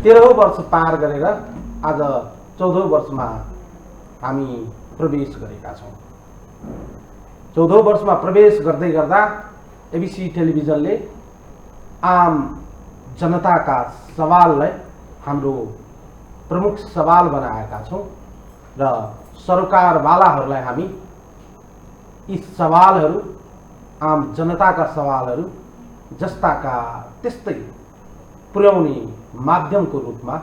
13औं वर्ष पार गरेर आज 14औं वर्षमा हामी प्रवेश गरेका छौँ। 14औं वर्षमा प्रवेश गर्दै गर्दा एबिसी टेलिभिजनले आम जनताका सवाललाई हाम्रो प्रमुख सवाल बनाएका छौँ र सरकारवालाहरूलाई हामी यी सवालहरू आम जनताका सवालहरू जस्ताका त्यस्तै पुर्याउने माध्यमको रूपमा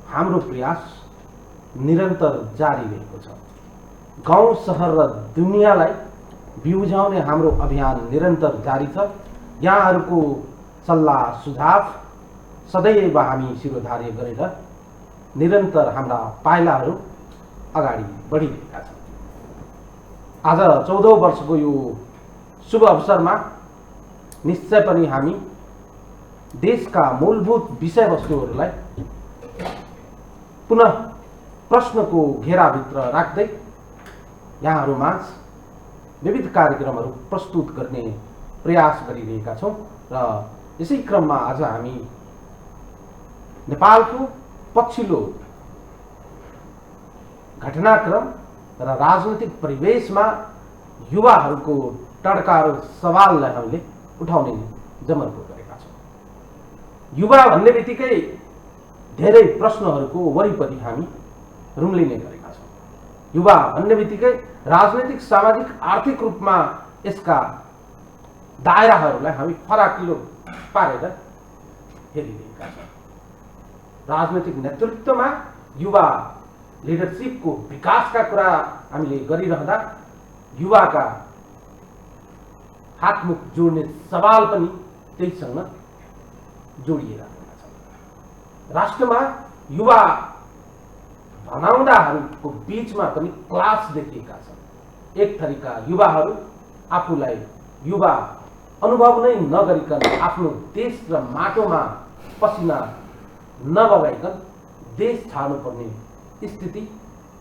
हाम्रो प्रयास निरन्तर जारी रहेको छ। गाउँ शहर र दुनियाँलाई बिउझाउने हाम्रो अभियान निरन्तर जारी छ। यहाँहरूको सल्लाह सुझाव सदैव हामी शिरोधार्य गरेर निरन्तर हाम्रा पाइलाहरू अगाडि बढिरहेका छन्। आज 14औं वर्षको यो शुभ अवसरमा निश्चय पनि हामी देशका मूलभूत विषयवस्तुहरूलाई पुनः प्रश्नको घेराभित्र राख्दै यहाँहरूमाझ विविध कार्यक्रमहरू प्रस्तुत गर्ने प्रयास गरिरहेका छौँ र यसै क्रममा आज हामी नेपालको पछिल्लो घटनाक्रम र राजनीतिक परिवेशमा युवाहरूको टड्कारो सवाललाई हामीले उठाउने जमर्को गरेका छौँ। युवा भन्ने बित्तिकै धेरै प्रश्नहरूको वरिपरि हामी रुम्लिने गरेका छौँ। युवा भन्ने बित्तिकै राजनीतिक सामाजिक आर्थिक रूपमा यसका दायराहरूलाई हामी फराकिलो पारेर हेरिरहेका छौँ। राजनीतिक नेतृत्वमा युवा लिडरसिपको विकासका कुरा हामीले गरिरहँदा युवाका हातमुख जोड्ने सवाल पनि त्यहीसँग जोडिएर आएका छन्। राष्ट्रमा युवा भनाउँदाहरूको बीचमा पनि क्लास देखिएका छन्। एक थरीका युवाहरू आफूलाई युवा अनुभव नै नगरिकन आफ्नो देश र माटोमा पसिना नबगाइकन देश छाड्नुपर्ने स्थिति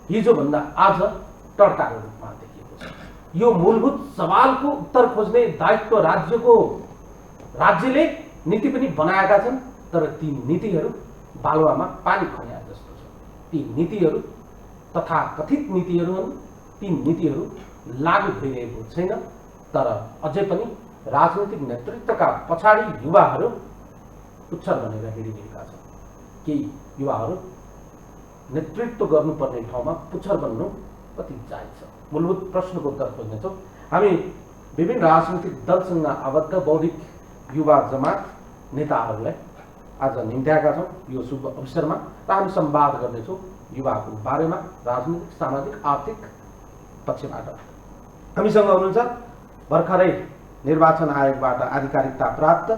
हिजोभन्दा आज टड्कारो रूपमा देखिएको छ। यो मूलभूत सवालको उत्तर खोज्ने दायित्व राज्यले नीति पनि बनाएका छन्, तर ती नीतिहरू बालुवामा पानी खन्या जस्तो छ। ती नीतिहरू तथाकथित नीतिहरू हुन्। ती नीतिहरू लागू भइरहेको छैन, तर अझै पनि राजनीतिक नेतृत्वका पछाडि युवाहरू पुच्छर बनेर हिँडिरहेका छन्। केही युवाहरू नेतृत्व गर्नुपर्ने ठाउँमा पुच्छर बन्नु कति जायज छ? मूलभूत प्रश्नको उत्तर खोज्नेछौँ। हामी विभिन्न राजनीतिक दलसँग आबद्ध बौद्धिक युवा जमात नेताहरूलाई आज निम्त्याएका छौँ यो शुभ अवसरमा र हामी संवाद गर्नेछौँ युवाको बारेमा राजनीतिक सामाजिक आर्थिक पक्षबाट। हामीसँग हुनुहुन्छ भर्खरै निर्वाचन आयोगबाट आधिकारिकता प्राप्त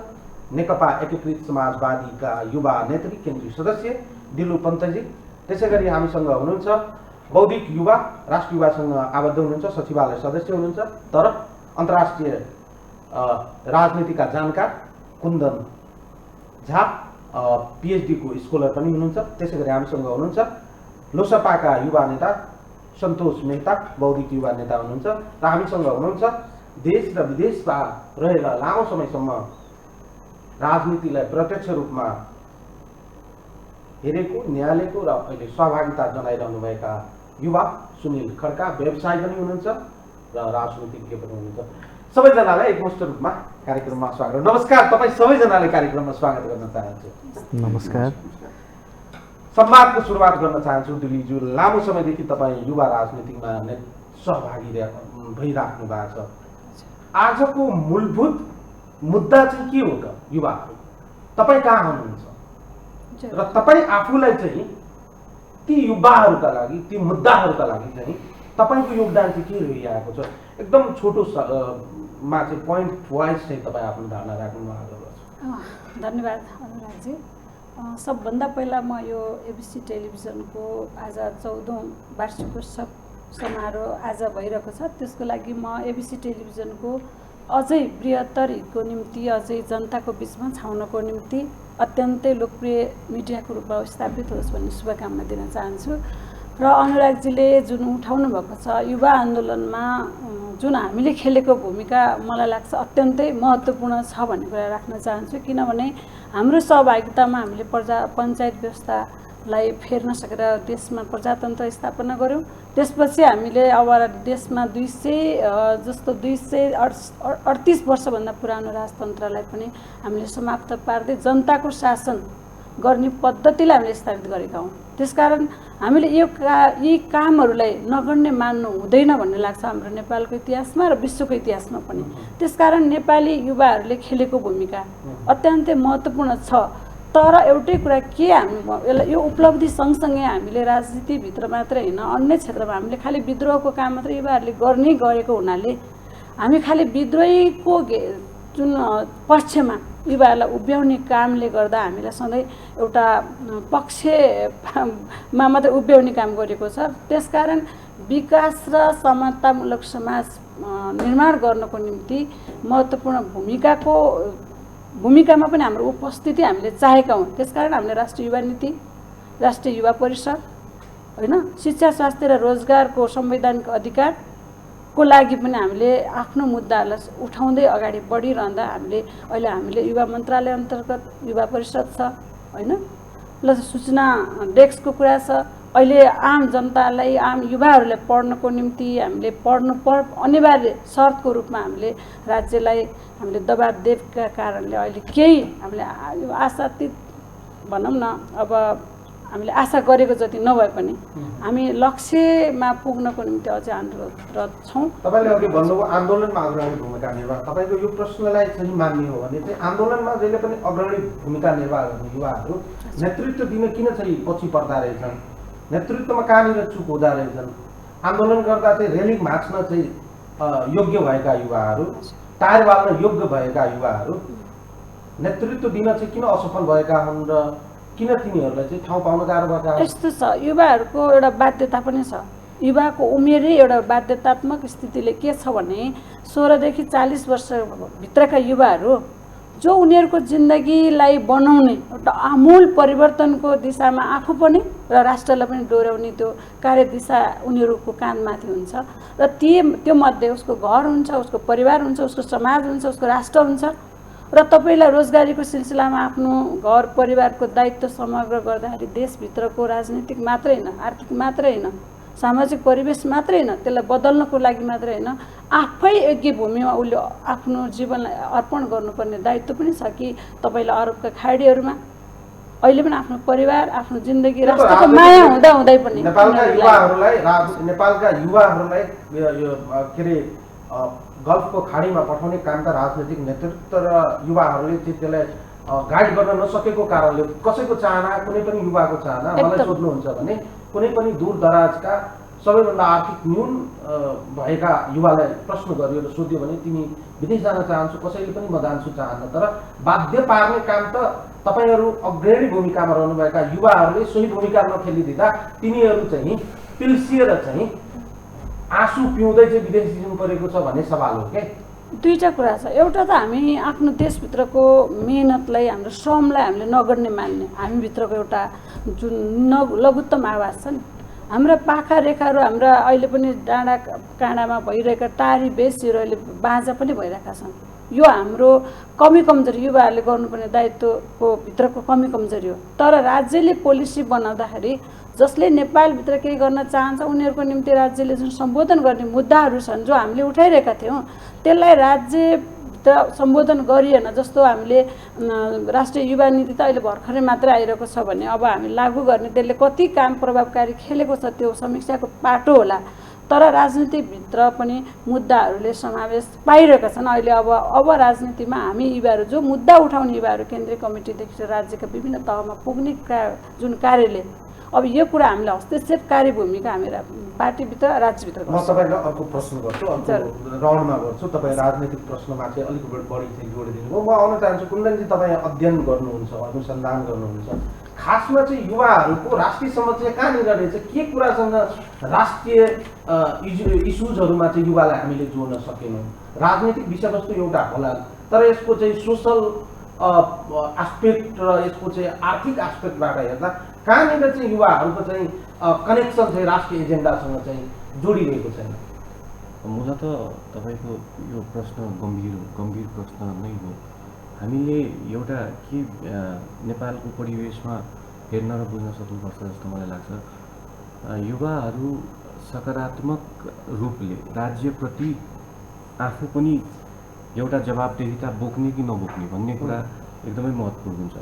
नेकपा एकीकृत समाजवादीका युवा नेत्री केन्द्रीय सदस्य दिलु पन्तजी। त्यसै गरी हामीसँग हुनुहुन्छ बौद्धिक युवा राष्ट्रिय युवासँग आबद्ध हुनुहुन्छ, सचिवालय सदस्य हुनुहुन्छ, तर अन्तर्राष्ट्रिय राजनीतिका जानकार कुन्दन झा पीएचडी को स्कलर पनि हुनुहुन्छ। त्यसै गरी हामीसँग हुनुहुन्छ लोसपाका युवा नेता सन्तोष मेहता, बौद्धिक युवा नेता हुनुहुन्छ र हामीसँग हुनुहुन्छ देश र विदेशमा रहेर लामो समयसम्म राजनीतिलाई प्रत्यक्ष रूपमा हेरेको, न्यायालयको र अहिले सहभागिता जनाइरहनुभएका युवा सुनिल खड्का, व्यवसायी पनि हुनुहुन्छ र राजनीतिज्ञ पनि हुनुहुन्छ। सबैजनालाई एकमुष्ट रूपमा कार्यक्रममा स्वागत। नमस्कार, तपाईँ सबैजनाले कार्यक्रममा स्वागत गर्न चाहन्छु। नमस्कार। संवादको सुरुवात गर्न चाहन्छु दिलीज्यू। लामो समयदेखि तपाईँ युवा राजनीतिमा सहभागी भइराख्नु भएको छ। आजको मूलभूत मुद्दा चाहिँ के हो त? युवाहरू तपाईँ कहाँ हुनुहुन्छ र तपाईँ आफूलाई चाहिँ ती युवाहरूका लागि, ती मुद्दाहरूका लागि चाहिँ तपाईँको योगदान चाहिँ के रहिरहेको छ? एकदम छोटो मा चाहिँ पोइन्ट वाइज चाहिँ तपाईँ आफ्नो धारणा राख्नु आग्रह गर्छु। धन्यवाद अनुरागजी। सबभन्दा पहिला म यो एबिसी टेलिभिजनको आज 14औं वार्षिकोत्सव समारोह आज भइरहेको छ, त्यसको लागि म एबिसी टेलिभिजनको अझै बृहत्तर हितको निम्ति, अझै जनताको बिचमा छाउनको निम्ति अत्यन्तै लोकप्रिय मिडियाको रूपमा स्थापित होस् भन्ने शुभकामना दिन चाहन्छु। र अनुरागजीले जुन उठाउनु भएको छ युवा आन्दोलनमा जुन हामीले खेलेको भूमिका मलाई लाग्छ अत्यन्तै महत्त्वपूर्ण छ भन्ने कुरा राख्न चाहन्छु। किनभने हाम्रो सहभागितामा हामीले पञ्चायत व्यवस्थालाई फेर्न सकेर देशमा प्रजातन्त्र स्थापना गऱ्यौँ। त्यसपछि हामीले अब देशमा 238 वर्षभन्दा पुरानो राजतन्त्रलाई पनि हामीले समाप्त पार्दै जनताको शासन गर्ने पद्धतिलाई हामीले स्थापित गरेका हौँ। त्यसकारण हामीले यी कामहरूलाई नगर्ने मान्नु हुँदैन भन्ने लाग्छ हाम्रो नेपालको इतिहासमा र विश्वको इतिहासमा पनि। त्यसकारण नेपाली युवाहरूले खेलेको भूमिका अत्यन्तै महत्त्वपूर्ण छ। तर एउटै कुरा के हामी यो उपलब्धि सँगसँगै हामीले राजनीतिभित्र मात्रै होइन अन्य क्षेत्रमा हामीले खालि विद्रोहको काम मात्रै युवाहरूले गर्ने गरेको हुनाले हामी खालि विद्रोहीको जुन पक्षमा युवाहरूलाई उभ्याउने कामले गर्दा हामीलाई सधैँ एउटा पक्षमा मात्रै उभ्याउने काम गरेको छ। त्यसकारण विकास र समतामूलक समाज निर्माण गर्नको निम्ति महत्त्वपूर्ण भूमिकामा पनि हाम्रो उपस्थिति हामीले चाहेका हौँ। त्यसकारण हामीले राष्ट्रिय युवा नीति, राष्ट्रिय युवा परिषद, होइन, शिक्षा, स्वास्थ्य र रोजगारको संवैधानिक अधिकारको लागि पनि हामीले आफ्नो मुद्दाहरूलाई उठाउँदै अगाडि बढिरहँदा अहिले युवा मन्त्रालय अन्तर्गत युवा परिषद छ, होइन, प्लस सूचना डेस्कको कुरा छ। अहिले आम जनतालाई, आम युवाहरूलाई पढ्नको निम्ति हामीले अनिवार्य शर्तको रूपमा हामीले राज्यलाई हामीले दबाब दिएका कारणले अहिले केही हामीले आशातीत भनौँ न, अब हामीले आशा गरेको जति नभए पनि हामी लक्ष्यमा पुग्नको निम्ति अझै आन्दोलनरत छौँ। तपाईँले अघि भन्नुभयो आन्दोलनमा अग्रणी भूमिका निर्वाह, तपाईँको यो प्रश्नलाई सही मान्ने हो भने चाहिँ आन्दोलनमा जहिले पनि अग्रणी भूमिका निर्वाह गर्ने युवाहरू नेतृत्व दिन किन चाहिँ पछि पर्दा रहेछन्, नेतृत्वमा कहाँनिर चुक हुँदा रहेछन्, आन्दोलन गर्दा चाहिँ रेलिङ भाँच्न चाहिँ योग्य भएका युवाहरू, टायर बाल्न योग्य भएका युवाहरू नेतृत्व दिन चाहिँ किन असफल भएका हुन् र किन तिनीहरूलाई चाहिँ ठाउँ पाउन गाह्रो भएका? यस्तो छ, युवाहरूको एउटा बाध्यता पनि छ। युवाको उमेरै एउटा बाध्यतात्मक स्थितिले के छ भने 16 देखि 40 वर्षभित्रका युवाहरू जो उनीहरूको जिन्दगीलाई बनाउने एउटा आमूल परिवर्तनको दिशामा आफू पनि र राष्ट्रलाई पनि डोर्याउने त्यो कार्यदिशा उनीहरूको काँधमाथि हुन्छ र त्यो मध्ये उसको घर हुन्छ, उसको परिवार हुन्छ, उसको समाज हुन्छ, उसको राष्ट्र हुन्छ। र तपाईँलाई रोजगारीको सिलसिलामा आफ्नो घर परिवारको दायित्व समग्र गर्दाखेरि देशभित्रको राजनीतिक मात्रै होइन, आर्थिक मात्रै होइन, सामाजिक परिवेश मात्रै होइन, त्यसलाई बदल्नको लागि मात्रै होइन, आफै योग्य भूमिमा उसले आफ्नो जीवनलाई अर्पण गर्नुपर्ने दायित्व पनि छ कि तपाईँलाई अरबका खाडीहरूमा अहिले पनि आफ्नो परिवार, आफ्नो जिन्दगी, राष्ट्रको माया हुँदै पनि नेपालका युवाहरूलाई के अरे गल्फको खाडीमा पठाउने काम त राजनैतिक नेतृत्व र युवाहरूले चाहिँ त्यसलाई गाइड गर्न नसकेको कारणले कसैको चाहना, कुनै पनि युवाको चाहना मलाई सोध्नुहुन्छ भने कुनै पनि दूर दराजका सबैभन्दा आर्थिक न्यून भएका युवालाई प्रश्न गरियो र सोध्यो भने तिमी विदेश जान चाहन्छु, कसैले पनि म जान्छु चाहन्न। तर बाध्य पार्ने काम त तपाईँहरू अग्रणी भूमिकामा रहनुभएका युवाहरूले सोही भूमिका नखेलिदिँदा तिनीहरू चाहिँ पिल्सिएर चाहिँ आँसु पिउँदै चाहिँ विदेश जानु परेको छ भन्ने सवाल हो के? दुईटा कुरा छ। एउटा त हामी आफ्नो देशभित्रको मेहनतलाई, हाम्रो श्रमलाई हामीले नगर्ने मान्ने, हामीभित्रको एउटा जुन लघुत्तम आवाज छ नि, हाम्रा पाखा रेखाहरू, हाम्रा अहिले पनि डाँडा काँडामा भइरहेका टारी बेसीहरू अहिले बाँझा पनि भइरहेका छन्। यो हाम्रो कमी कमजोरी, युवाहरूले गर्नुपर्ने दायित्वको भित्रको कमी कमजोरी हो। तर राज्यले पोलिसी बनाउँदाखेरि जसले नेपालभित्र केही गर्न चाहन्छ उनीहरूको निम्ति राज्यले जुन सम्बोधन गर्ने मुद्दाहरू छन् जो हामीले उठाइरहेका थियौँ त्यसलाई राज्यभित्र सम्बोधन गरिएन। जस्तो हामीले राष्ट्रिय युवा नीति त अहिले भर्खरै मात्रै आइरहेको छ भने अब हामी लागू गर्ने त्यसले कति काम प्रभावकारी खेलेको छ त्यो समीक्षाको पाटो होला। तर राजनीतिभित्र पनि मुद्दाहरूले समावेश पाइरहेका छन्। अहिले अब राजनीतिमा हामी युवाहरू जो मुद्दा उठाउने युवाहरू केन्द्रीय कमिटीदेखि राज्यका विभिन्न तहमा पुग्ने जुन कार्यले अब यो कुरा हामीले हस्तक्षेपकारी भूमिका हामी पार्टीभित्र राज्यभित्र म तपाईँलाई अर्को प्रश्न गर्छु, अर्को राउन्डमा गर्छु। तपाईँ राजनीतिक प्रश्नमा चाहिँ अलिक बढी चाहिँ जोडिदिनु भयो। म आउन चाहन्छु कुन्दनजी, तपाईँ अध्ययन गर्नुहुन्छ, अनुसन्धान गर्नुहुन्छ, खासमा चाहिँ युवाहरूको राष्ट्रिय समस्या कहाँनिर रहेछ, के कुरासँग राष्ट्रिय इस्युजहरूमा चाहिँ युवालाई हामीले जोड्न सकेनौँ? राजनीतिक विषयवस्तु एउटा होला तर यसको चाहिँ सोसल एस्पेक्ट र यसको चाहिँ आर्थिक एस्पेक्टबाट हेर्दा कहाँनिर चाहिँ युवाहरूको चाहिँ कनेक्सन चाहिँ राष्ट्रिय एजेन्डासँग चाहिँ जोडिरहेको छैन? मूलत तपाईँको यो प्रश्न गम्भीर प्रश्न नै हो। हामीले एउटा के नेपालको परिवेशमा हेर्न र बुझ्न सक्नुपर्छ जस्तो मलाई लाग्छ। युवाहरू सकारात्मक रूपले राज्यप्रति आफू पनि एउटा जवाबदेहिता बोक्ने कि नबोक्ने भन्ने कुरा एकदमै महत्त्वपूर्ण हुन्छ।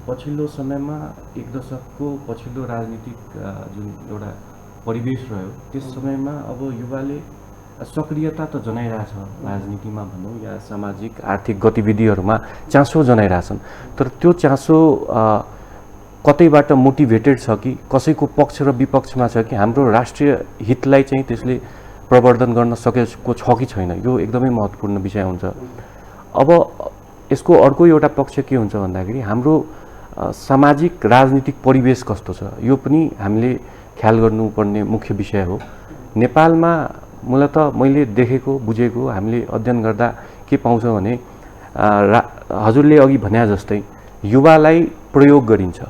पछिल्लो समयमा एक दशकको पछिल्लो राजनीतिक जुन एउटा परिवेश रह्यो त्यस समयमा अब युवाले सक्रियता त जनाइरहेछ राजनीतिमा भनौँ या सामाजिक आर्थिक गतिविधिहरूमा चासो जनाइरहेछन्, तर त्यो चासो कतैबाट मोटिभेटेड छ कि कसैको पक्ष र विपक्षमा छ कि हाम्रो राष्ट्रिय हितलाई चाहिँ त्यसले प्रवर्धन गर्न सकेको छ कि छैन, यो एकदमै महत्त्वपूर्ण विषय हुन्छ। अब यसको अर्को एउटा पक्ष के हुन्छ भन्दाखेरि हाम्रो सामाजिक राजनीतिक परिवेश कस्तो छ यो पनि हामीले ख्याल गर्नुपर्ने मुख्य विषय हो। नेपालमा मूलत मैले देखेको बुझेको हामीले अध्ययन गर्दा के पाउँछ भने हजुरले अघि भने जस्तै युवालाई प्रयोग गरिन्छ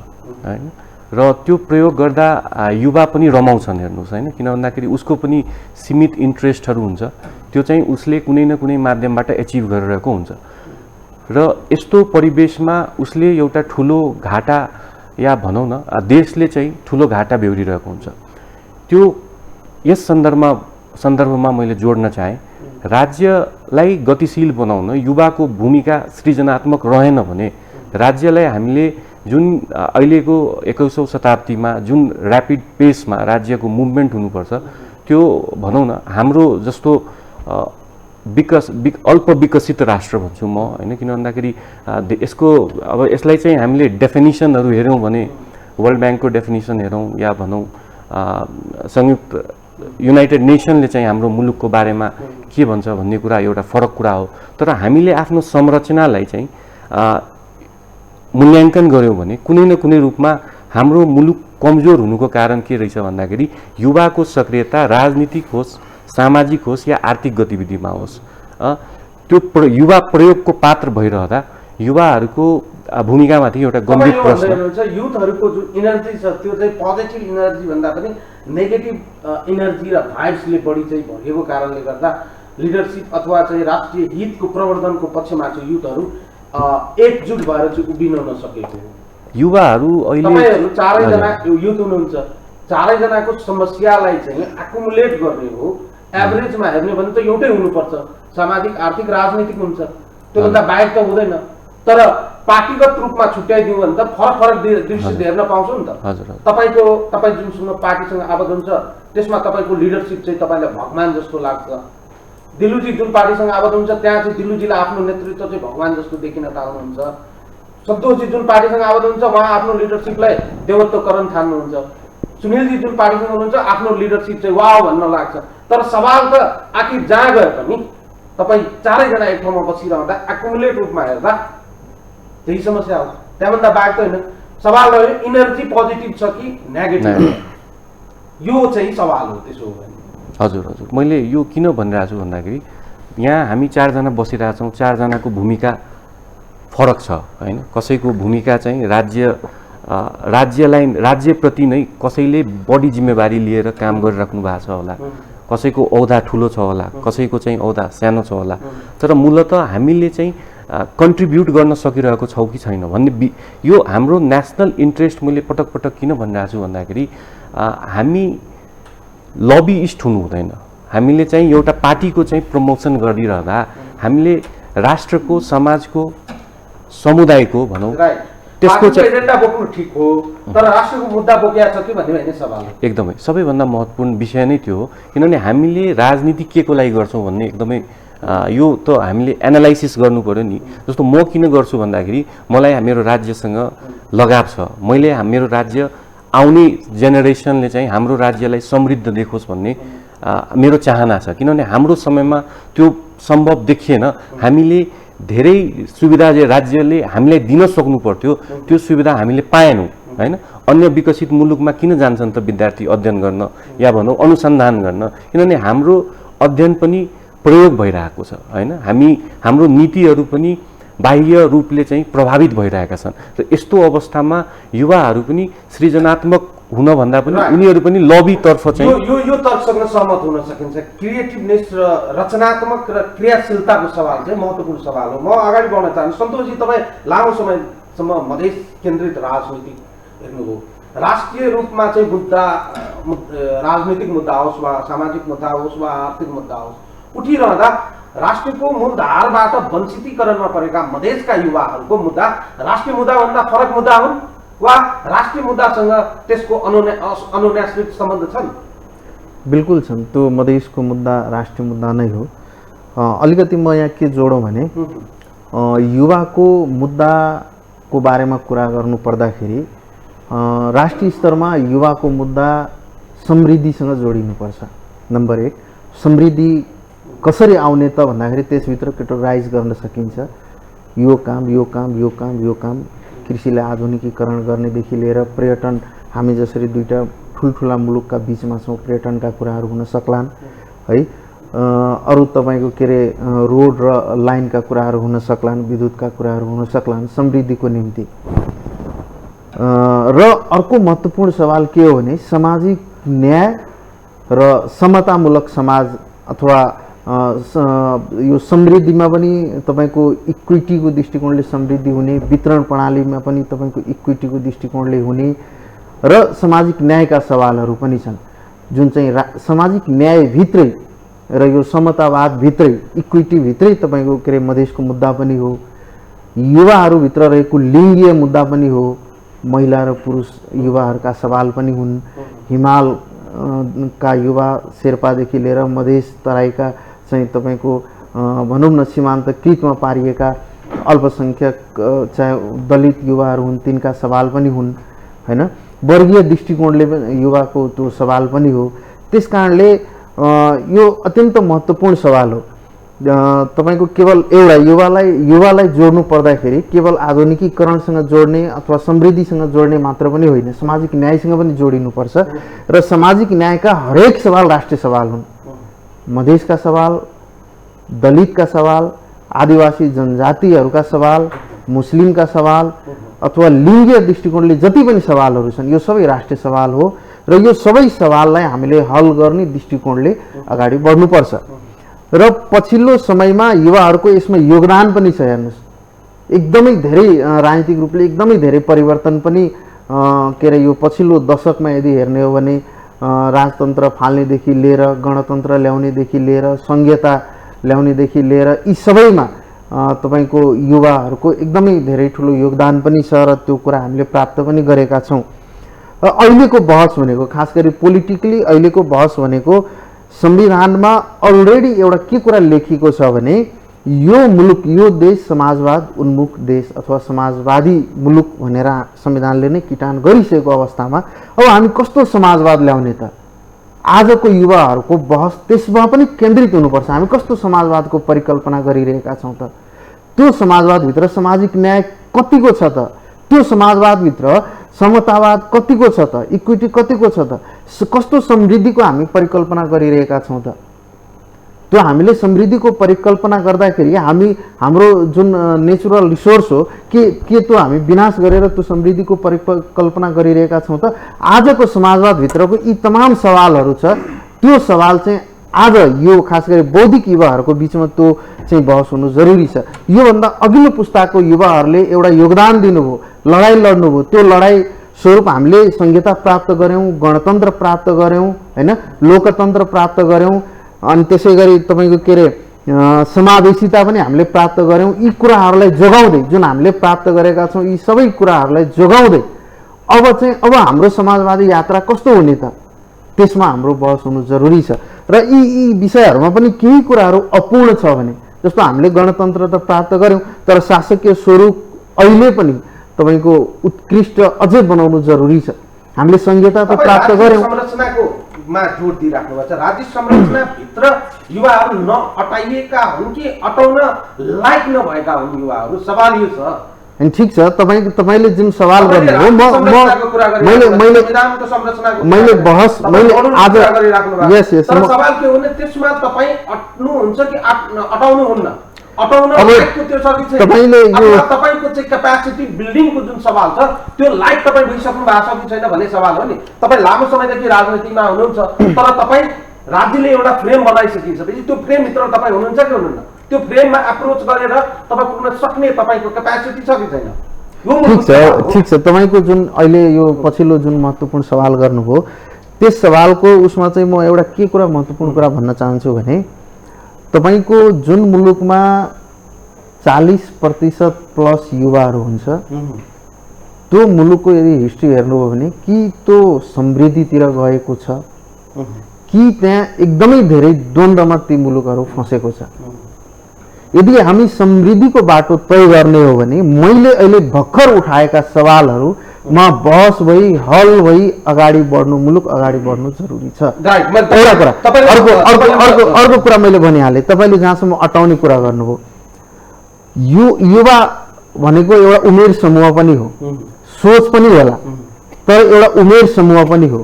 हैन, र त्यो प्रयोग गर्दा युवा पनि रमाउँछन् हेर्नुहोस् हैन, किन भन्दाखेरि उसको पनि सीमित इन्ट्रेस्टहरू हुन्छ, त्यो चाहिँ उसले कुनै न कुनै माध्यमबाट एचिभ गरिरहेको हुन्छ र यस्तो परिवेशमा उसले एउटा ठुलो घाटा या भनौँ न देशले चाहिँ ठुलो घाटा बेहोरिरहेको हुन्छ। त्यो यस सन्दर्भमा मैले जोड्न चाहेँ, राज्यलाई गतिशील बनाउन युवाको भूमिका सृजनात्मक रहेन भने राज्यलाई हामीले जुन अहिलेको 21औं शताब्दीमा जुन ऱ्यापिड पेसमा राज्यको मुभमेन्ट हुनुपर्छ त्यो भनौँ न हाम्रो जस्तो अल्प विकसित राष्ट्र भन्छु म हैन, किन भन्दाखेरि यसको अब यसलाई चाहिँ हामीले डेफिनिसनहरू हेऱ्यौँ भने वर्ल्ड ब्याङ्कको डेफिनिसन हेरौँ या भनौँ संयुक्त युनाइटेड नेसनले चाहिँ हाम्रो मुलुकको बारेमा के भन्छ भन्ने कुरा एउटा फरक कुरा हो। तर हामीले आफ्नो संरचनालाई चाहिँ मूल्याङ्कन गऱ्यौँ भने कुनै न कुनै रूपमा हाम्रो मुलुक कमजोर हुनुको कारण के रहेछ भन्दाखेरि युवाको सक्रियता राजनीतिक होस्, सामाजिक होस् या आर्थिक गतिविधिमा होस्, त्यो युवा प्रयोगको पात्र भइरहँदा युवाहरूको भूमिकामाथि एउटा गम्भीर प्रश्न। युथहरूको जुन इनर्जी छ त्यो चाहिँ पोजिटिभ इनर्जी भन्दा पनि नेगेटिभ इनर्जी र भाइब्सले बढी चाहिँ भरिएको कारणले गर्दा लिडरसिप अथवा चाहिँ राष्ट्रिय हितको प्रवर्धनको पक्षमा चाहिँ युथहरू एकजुट भएर चाहिँ उभिन नसकेको हो। युवाहरू अहिले तपाईहरु चारैजना युथ हुनुहुन्छ, चारैजनाको समस्यालाई चाहिँ एकुमुलेट गर्ने हो, एभरेजमा हेर्ने भने त एउटै हुनुपर्छ, सामाजिक आर्थिक राजनीतिक हुन्छ, त्योभन्दा बाहेक त हुँदैन। तर पार्टीगत रूपमा छुट्याइदिउँ भने त फरक फरक दृश्य हेर्न पाउँछौँ नि त। तपाईँ जुनसँग पार्टीसँग आबद्ध हुन्छ त्यसमा तपाईँको लिडरसिप चाहिँ तपाईँलाई भगवान जस्तो लाग्छ। दिलुजी जुन पार्टीसँग आबद्ध हुन्छ त्यहाँ चाहिँ दिलुजीलाई आफ्नो नेतृत्व चाहिँ भगवान जस्तो देखिन थाल्नुहुन्छ। सन्तोषजी जुन पार्टीसँग आबद्ध हुन्छ उहाँ आफ्नो लिडरसिपलाई देवत्व गर्न थाल्नुहुन्छ। सुनिलजी जुन पार्टीसँग हुनुहुन्छ आफ्नो लिडरसिप चाहिँ वाह भन्न लाग्छ। तर सवाल त आखिर जहाँ गए पनि तपाईँ चारैजना एक ठाउँमा बसिरहँदा एकुमुलेट रूपमा हेर्दा त्यही समस्या हो, त्यहाँभन्दा बाहेक त होइन। सवाल रह्यो इनर्जी पोजिटिभ छ कि नेगेटिभ, यो चाहिँ सवाल हो। त्यसो हो भने हजुर मैले यो किन भनिरहेको छु भन्दाखेरि यहाँ हामी चारजना बसिरहेछौँ, चारजनाको भूमिका फरक छ हैन। कसैको भूमिका चाहिँ राज्यप्रति नै कसैले बढी जिम्मेवारी लिएर काम गरिराख्नु भएको छ होला, कसैको औदा ठुलो छ होला, कसैको चाहिँ औदा सानो छ होला, तर मूलतः हामीले चाहिँ कन्ट्रिब्युट गर्न सकिरहेको छौँ कि छैन भन्ने यो हाम्रो नेसनल इन्ट्रेस्ट। मैले पटक पटक किन भनिरहेको छु भन्दाखेरि हामी लबिइस्ट हुनु हुँदैन। हामीले चाहिँ एउटा पार्टीको चाहिँ प्रमोसन गरिरहँदा हामीले राष्ट्रको, समाजको, समुदायको भनौँ त्यसको एजेन्डा बोक्नु ठिक हो, तर राष्ट्रको मुद्दा बोकेको छ कि भन्ने होइन सवाल। एकदमै सबैभन्दा महत्त्वपूर्ण विषय नै त्यो हो, किनभने हामीले राजनीति के को लागि गर्छौँ भन्ने एकदमै यो त हामीले एनालाइसिस गर्नु पर्यो नि। जस्तो म किन गर्छु भन्दाखेरि मलाई मेरो राज्यसँग लगाव छ, मैले मेरो राज्य आउने जेनेरेसनले चाहिँ हाम्रो राज्यलाई समृद्ध देखोस् भन्ने मेरो चाहना छ। किनभने हाम्रो समयमा त्यो सम्भव देखिएन, हामीले धेरै सुविधा राज्यले हामीलाई दिन सक्नु पर्थ्यो, त्यो सुविधा हामीले पाएनौँ हैन। अन्य विकसित मुलुकमा किन जान्छन् त विद्यार्थी अध्ययन गर्न या भनौँ अनुसन्धान गर्न, किनभने हाम्रो अध्ययन पनि प्रयोग भइरहेको छ हैन। हाम्रो नीतिहरू पनि बाह्य रूपले चाहिँ प्रभावित भइरहेका छन् र यस्तो अवस्थामा युवाहरू पनि सृजनात्मक हुनभन्दा पनि उनीहरू पनि लबीतर्फ चाहिँ यो तर्कसँग सहमत हुन सकिन्छ। क्रिएटिभनेस र रचनात्मक र क्रियाशीलताको सवाल चाहिँ महत्त्वपूर्ण सवाल हो। म अगाडि बढ्न चाहन्छु। सन्तोषजी, तपाईँ लामो समयसम्म मधेस केन्द्रित राजनीति हेर्नुभयो। राष्ट्रिय रूपमा चाहिँ राजनीतिक मुद्दा होस् वा सामाजिक मुद्दा होस् वा आर्थिक मुद्दा होस् उठिरहँदा राष्ट्रको मूलधारबाट वञ्चितीकरणमा परेका मधेसका युवाहरूको मुद्दा राष्ट्रिय मुद्दाभन्दा फरक मुद्दा हुन् वा राष्ट्रिय मुद्दासँग त्यसको अनुन्यासित सम्बन्ध छन्? बिल्कुल छन्। त्यो मधेसको मुद्दा राष्ट्रिय मुद्दा नै हो। अलिकति म यहाँ के जोडौँ भने युवाको मुद्दाको बारेमा कुरा गर्नु पर्दाखेरि राष्ट्रिय स्तरमा युवाको मुद्दा समृद्धिसँग जोडिनुपर्छ। नम्बर 1, समृद्धि कसरी आउने त भन्दाखेरि त्यसभित्र क्याटेगोराइज गर्न सकिन्छ। यो काम यो काम यो काम यो काम, कृषिलाई आधुनिकीकरण गर्नेदेखि लिएर पर्यटन, हामी जसरी दुईटा ठुल्ठुला मुलुकका बिचमा छौँ, पर्यटनका कुराहरू हुन सक्लान् है। अरू तपाईँको के अरे रोड र लाइनका कुराहरू हुन सक्लान्, विद्युतका कुराहरू हुन सक्लान् समृद्धिको निम्ति। र अर्को महत्त्वपूर्ण सवाल के हो भने सामाजिक न्याय र समतामूलक समाज अथवा यो समृद्धिमा पनि तपाईँको इक्विटीको दृष्टिकोणले समृद्धि हुने, वितरण प्रणालीमा पनि तपाईँको इक्विटीको दृष्टिकोणले हुने र सामाजिक न्यायका सवालहरू पनि छन्, जुन चाहिँ सामाजिक न्यायभित्रै र यो समतावादभित्रै इक्विटीभित्रै तपाईँको के अरे मधेसको मुद्दा पनि हो। युवाहरूभित्र रहेको लिङ्गीय मुद्दा पनि हो, महिला र पुरुष युवाहरूका सवाल पनि हुन्। हिमाल का युवा शेर्पादेखि लिएर मधेस तराईका चाहिँ तपाईँको भनौँ न सीमान्तकृतमा पारिएका अल्पसङ्ख्यक चाहे दलित युवाहरू हुन्, तिनका सवाल पनि हुन् हैन। वर्गीय दृष्टिकोणले युवाको त्यो सवाल पनि हो। त्यस कारणले यो अत्यन्त महत्त्वपूर्ण सवाल हो। तपाईको केवल एउटा युवालाई जोड्नु पर्दाखेरि केवल आधुनिकीकरणसँग जोड्ने अथवा समृद्धिसँग जोड्ने मात्र पनि होइन, सामाजिक न्यायसँग पनि जोडिनुपर्छ। र सामाजिक न्यायका हरेक सवाल राष्ट्रिय सवाल हुन्। मधेसका सवाल, दलितका सवाल, आदिवासी जनजातिहरूका सवाल, मुस्लिमका सवाल अथवा लिङ्गीय दृष्टिकोणले जति पनि सवालहरू छन् यो सबै राष्ट्रिय सवाल हो र यो सबै सवाललाई हामीले हल गर्ने दृष्टिकोणले अगाडि बढ्नुपर्छ। र पछिल्लो समयमा युवाहरूको यसमा योगदान पनि छ। हेर्नुहोस्, एकदमै धेरै राजनीतिक रूपले एकदमै धेरै परिवर्तन पनि के अरे यो पछिल्लो दशकमा यदि हेर्ने हो भने राजतन्त्र फाल्नेदेखि लिएर गणतन्त्र ल्याउनेदेखि लिएर संघीयता ल्याउनेदेखि लिएर यी सबैमा तपाईको युवाहरूको एकदमै धेरै ठुलो योगदान पनि छ र त्यो कुरा हामीले प्राप्त पनि गरेका छौँ। अहिलेको बहस भनेको खास गरी पोलिटिकली अहिलेको बहस भनेको संविधानमा अलरेडी एउटा के कुरा लेखिएको छ भने यो मुलुक, यो देश समाजवाद उन्मुख देश अथवा समाजवादी मुलुक भनेर संविधानले नै किटान गरिसकेको अवस्थामा अब हामी कस्तो समाजवाद ल्याउने त? आजको युवाहरूको बहस त्यसमा पनि केन्द्रित हुनुपर्छ। हामी कस्तो समाजवादको परिकल्पना गरिरहेका छौँ त? त्यो समाजवादभित्र सामाजिक न्याय कतिको छ त? त्यो समाजवादभित्र समतावाद कतिको छ त? इक्विटी कतिको छ त? कस्तो समृद्धिको हामी परिकल्पना गरिरहेका छौँ त? त्यो हामीले समृद्धिको परिकल्पना गर्दाखेरि हाम्रो जुन नेचुरल रिसोर्स हो के त्यो हामी विनाश गरेर त्यो समृद्धिको परिकल्पना गरिरहेका छौँ त? आजको समाजवादभित्रको यी तमाम सवालहरू छ, त्यो सवाल चाहिँ आज यो खास गरी बौद्धिक युवाहरूको बिचमा त्यो चाहिँ बहस हुनु जरुरी छ। योभन्दा अघिल्लो पुस्ताको युवाहरूले एउटा योगदान दिनुभयो, लडाइँ लड्नुभयो। त्यो लडाइँ स्वरूप हामीले संहिता प्राप्त गऱ्यौँ, गणतन्त्र प्राप्त गऱ्यौँ हैन, लोकतन्त्र प्राप्त गऱ्यौँ, अनि त्यसै गरी तपाईँको के अरे समावेशिता पनि हामीले प्राप्त गऱ्यौँ। यी कुराहरूलाई जोगाउँदै जुन हामीले प्राप्त गरेका छौँ यी सबै कुराहरूलाई जोगाउँदै अब हाम्रो समाजवादी यात्रा कस्तो हुने त? त्यसमा हाम्रो बहस हुनु जरुरी छ। र यी विषयहरूमा पनि केही कुराहरू अपूर्ण छ भने, जस्तो हामीले गणतन्त्र त प्राप्त गऱ्यौँ तर शासकीय स्वरूप अहिले पनि तपाईको उत्कृष्ट अझै बनाउनु जरुरी छ। हामीले संहिता त प्राप्त गऱ्यौँ। संरचनाकोमा जोड दिइराख्नु भएको छ। राज्य संरचनाभित्र युवाहरू नअटाइएका हुन् कि अटाउन लायक नभएका हुन् युवाहरू? सवाल यो छ। अनि ठिक छ, तपाईले जुन सवाल गर्नुभयो मैले सवाल के हो भने त्यसमा तपाईँ अट्नुहुन्छ कि अटाउनु हुन्न? अटाउन अब लायकको त्यो सकिन्छ तपाईँले यो तपाईँको चाहिँ क्यापासिटी बिल्डिङको जुन सवाल छ त्यो लायक तपाईँ भइसक्नु भएको छ कि छैन भन्ने सवाल हो नि। तपाईँ लामो समयदेखि राजनीतिमा हुनुहुन्छ तर तपाईँ राज्यले एउटा फ्रेम बनाइसकिसकेपछि त्यो फ्रेमभित्र तपाईँ हुनुहुन्छ कि हुनुहुन्न? त्यो फ्रेममा एप्रोच गरेर तपाईँ पुग्न सक्ने तपाईँको क्यापासिटी छ कि छैन? ठिक छ तपाईँको जुन अहिले यो पछिल्लो जुन महत्त्वपूर्ण सवाल गर्नुभयो त्यस सवालको उसमा चाहिँ म एउटा के कुरा महत्त्वपूर्ण कुरा भन्न चाहन्छु भने तपाईँको जुन मुलुकमा 40% प्लस युवाहरू हुन्छ त्यो मुलुकको यदि हिस्ट्री हेर्नुभयो भने कि त्यो समृद्धितिर गएको छ कि त्यहाँ एकदमै धेरै द्वन्द्वमा ती मुलुकहरू फँसेको छ। यदि हामी समृद्धिको बाटो तय गर्ने हो भने मैले अहिले भर्खर उठाएका सवालहरूमा बहस भई हल भई अगाडि बढ्नु मुलुक अगाडि बढ्नु जरुरी छ। एउटा कुरा अर्को कुरा मैले भनिहालेँ तपाईँले जहाँसम्म अटाउने कुरा गर्नुभयो यो युवा भनेको एउटा उमेर समूह पनि हो सोच पनि होला तर एउटा उमेर समूह पनि हो।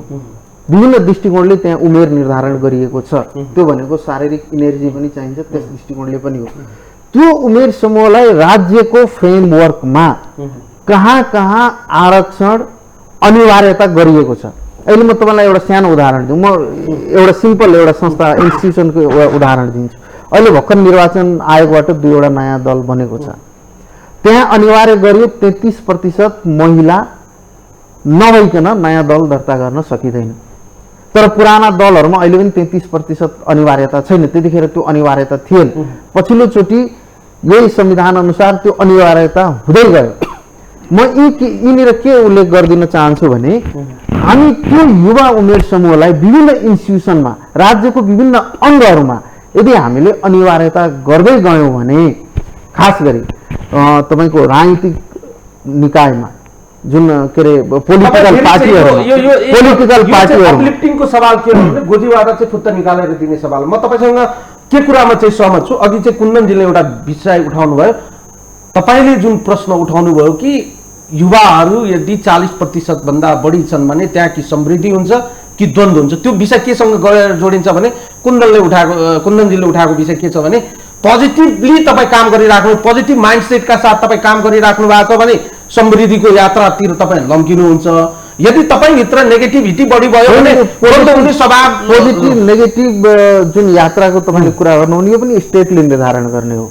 विभिन्न दृष्टिकोणले त्यहाँ उमेर निर्धारण गरिएको छ त्यो भनेको शारीरिक इनर्जी पनि चाहिन्छ त्यस दृष्टिकोणले पनि हो। त्यो उमेर समूहलाई राज्यको फ्रेमवर्कमा कहाँ कहाँ आरक्षण अनिवार्यता गरिएको छ। अहिले म तपाईँलाई एउटा सानो उदाहरण दिउँ। म एउटा सिम्पल एउटा संस्था इन्स्टिट्युसनको उदाहरण दिन्छु। अहिले भर्खर निर्वाचन आयोगबाट 2वटा नयाँ दल बनेको छ। त्यहाँ अनिवार्य गरियो 33% महिला नभइकन नयाँ दल दर्ता गर्न सकिँदैन। तर पुराना दलहरूमा अहिले पनि 33% अनिवार्यता छैन। त्यतिखेर त्यो अनिवार्यता थिएन। पछिल्लोचोटि यही संविधान अनुसार त्यो अनिवार्यता हुँदै गयो। म यिनीहर के उल्लेख गरिदिन चाहन्छु भने हामी त्यो युवा उमेर समूहलाई विभिन्न इन्स्टिट्युसनमा राज्यको विभिन्न अङ्गहरूमा यदि हामीले अनिवार्यता गर्दै गयौँ भने खास गरी तपाईँको राजनीतिक निकायमा जुन के अरे पोलिटिकल पार्टीहरू अपलिफ्टिङको सवाल के हो भने गोजीबाट चाहिँ फुत्त निकालेर दिने सवाल। म तपाईँसँग के कुरामा चाहिँ सहमत छु। अघि चाहिँ कुन्दनजीले एउटा विषय उठाउनु भयो। तपाईँले जुन प्रश्न उठाउनु भयो कि युवाहरू यदि 40% भन्दा बढी छन् भने त्यहाँ कि समृद्धि हुन्छ कि द्वन्द्व हुन्छ त्यो विषय केसँग गएर जोडिन्छ भने कुन्दनजीले उठाएको विषय के छ भने पोजिटिभली तपाईँ काम गरिराख्नु पोजिटिभ माइन्डसेटका साथ तपाईँ काम गरिराख्नु भएको छ भने समृद्धिको यात्रातिर तपाईँ लम्किनुहुन्छ। यदि तपाईँभित्र नेगेटिभिटी बढी भयो भने पोजिटिभ नेगेटिभ जुन यात्राको तपाईँले कुरा गर्नु यो पनि स्टेटले निर्धारण गर्ने हो।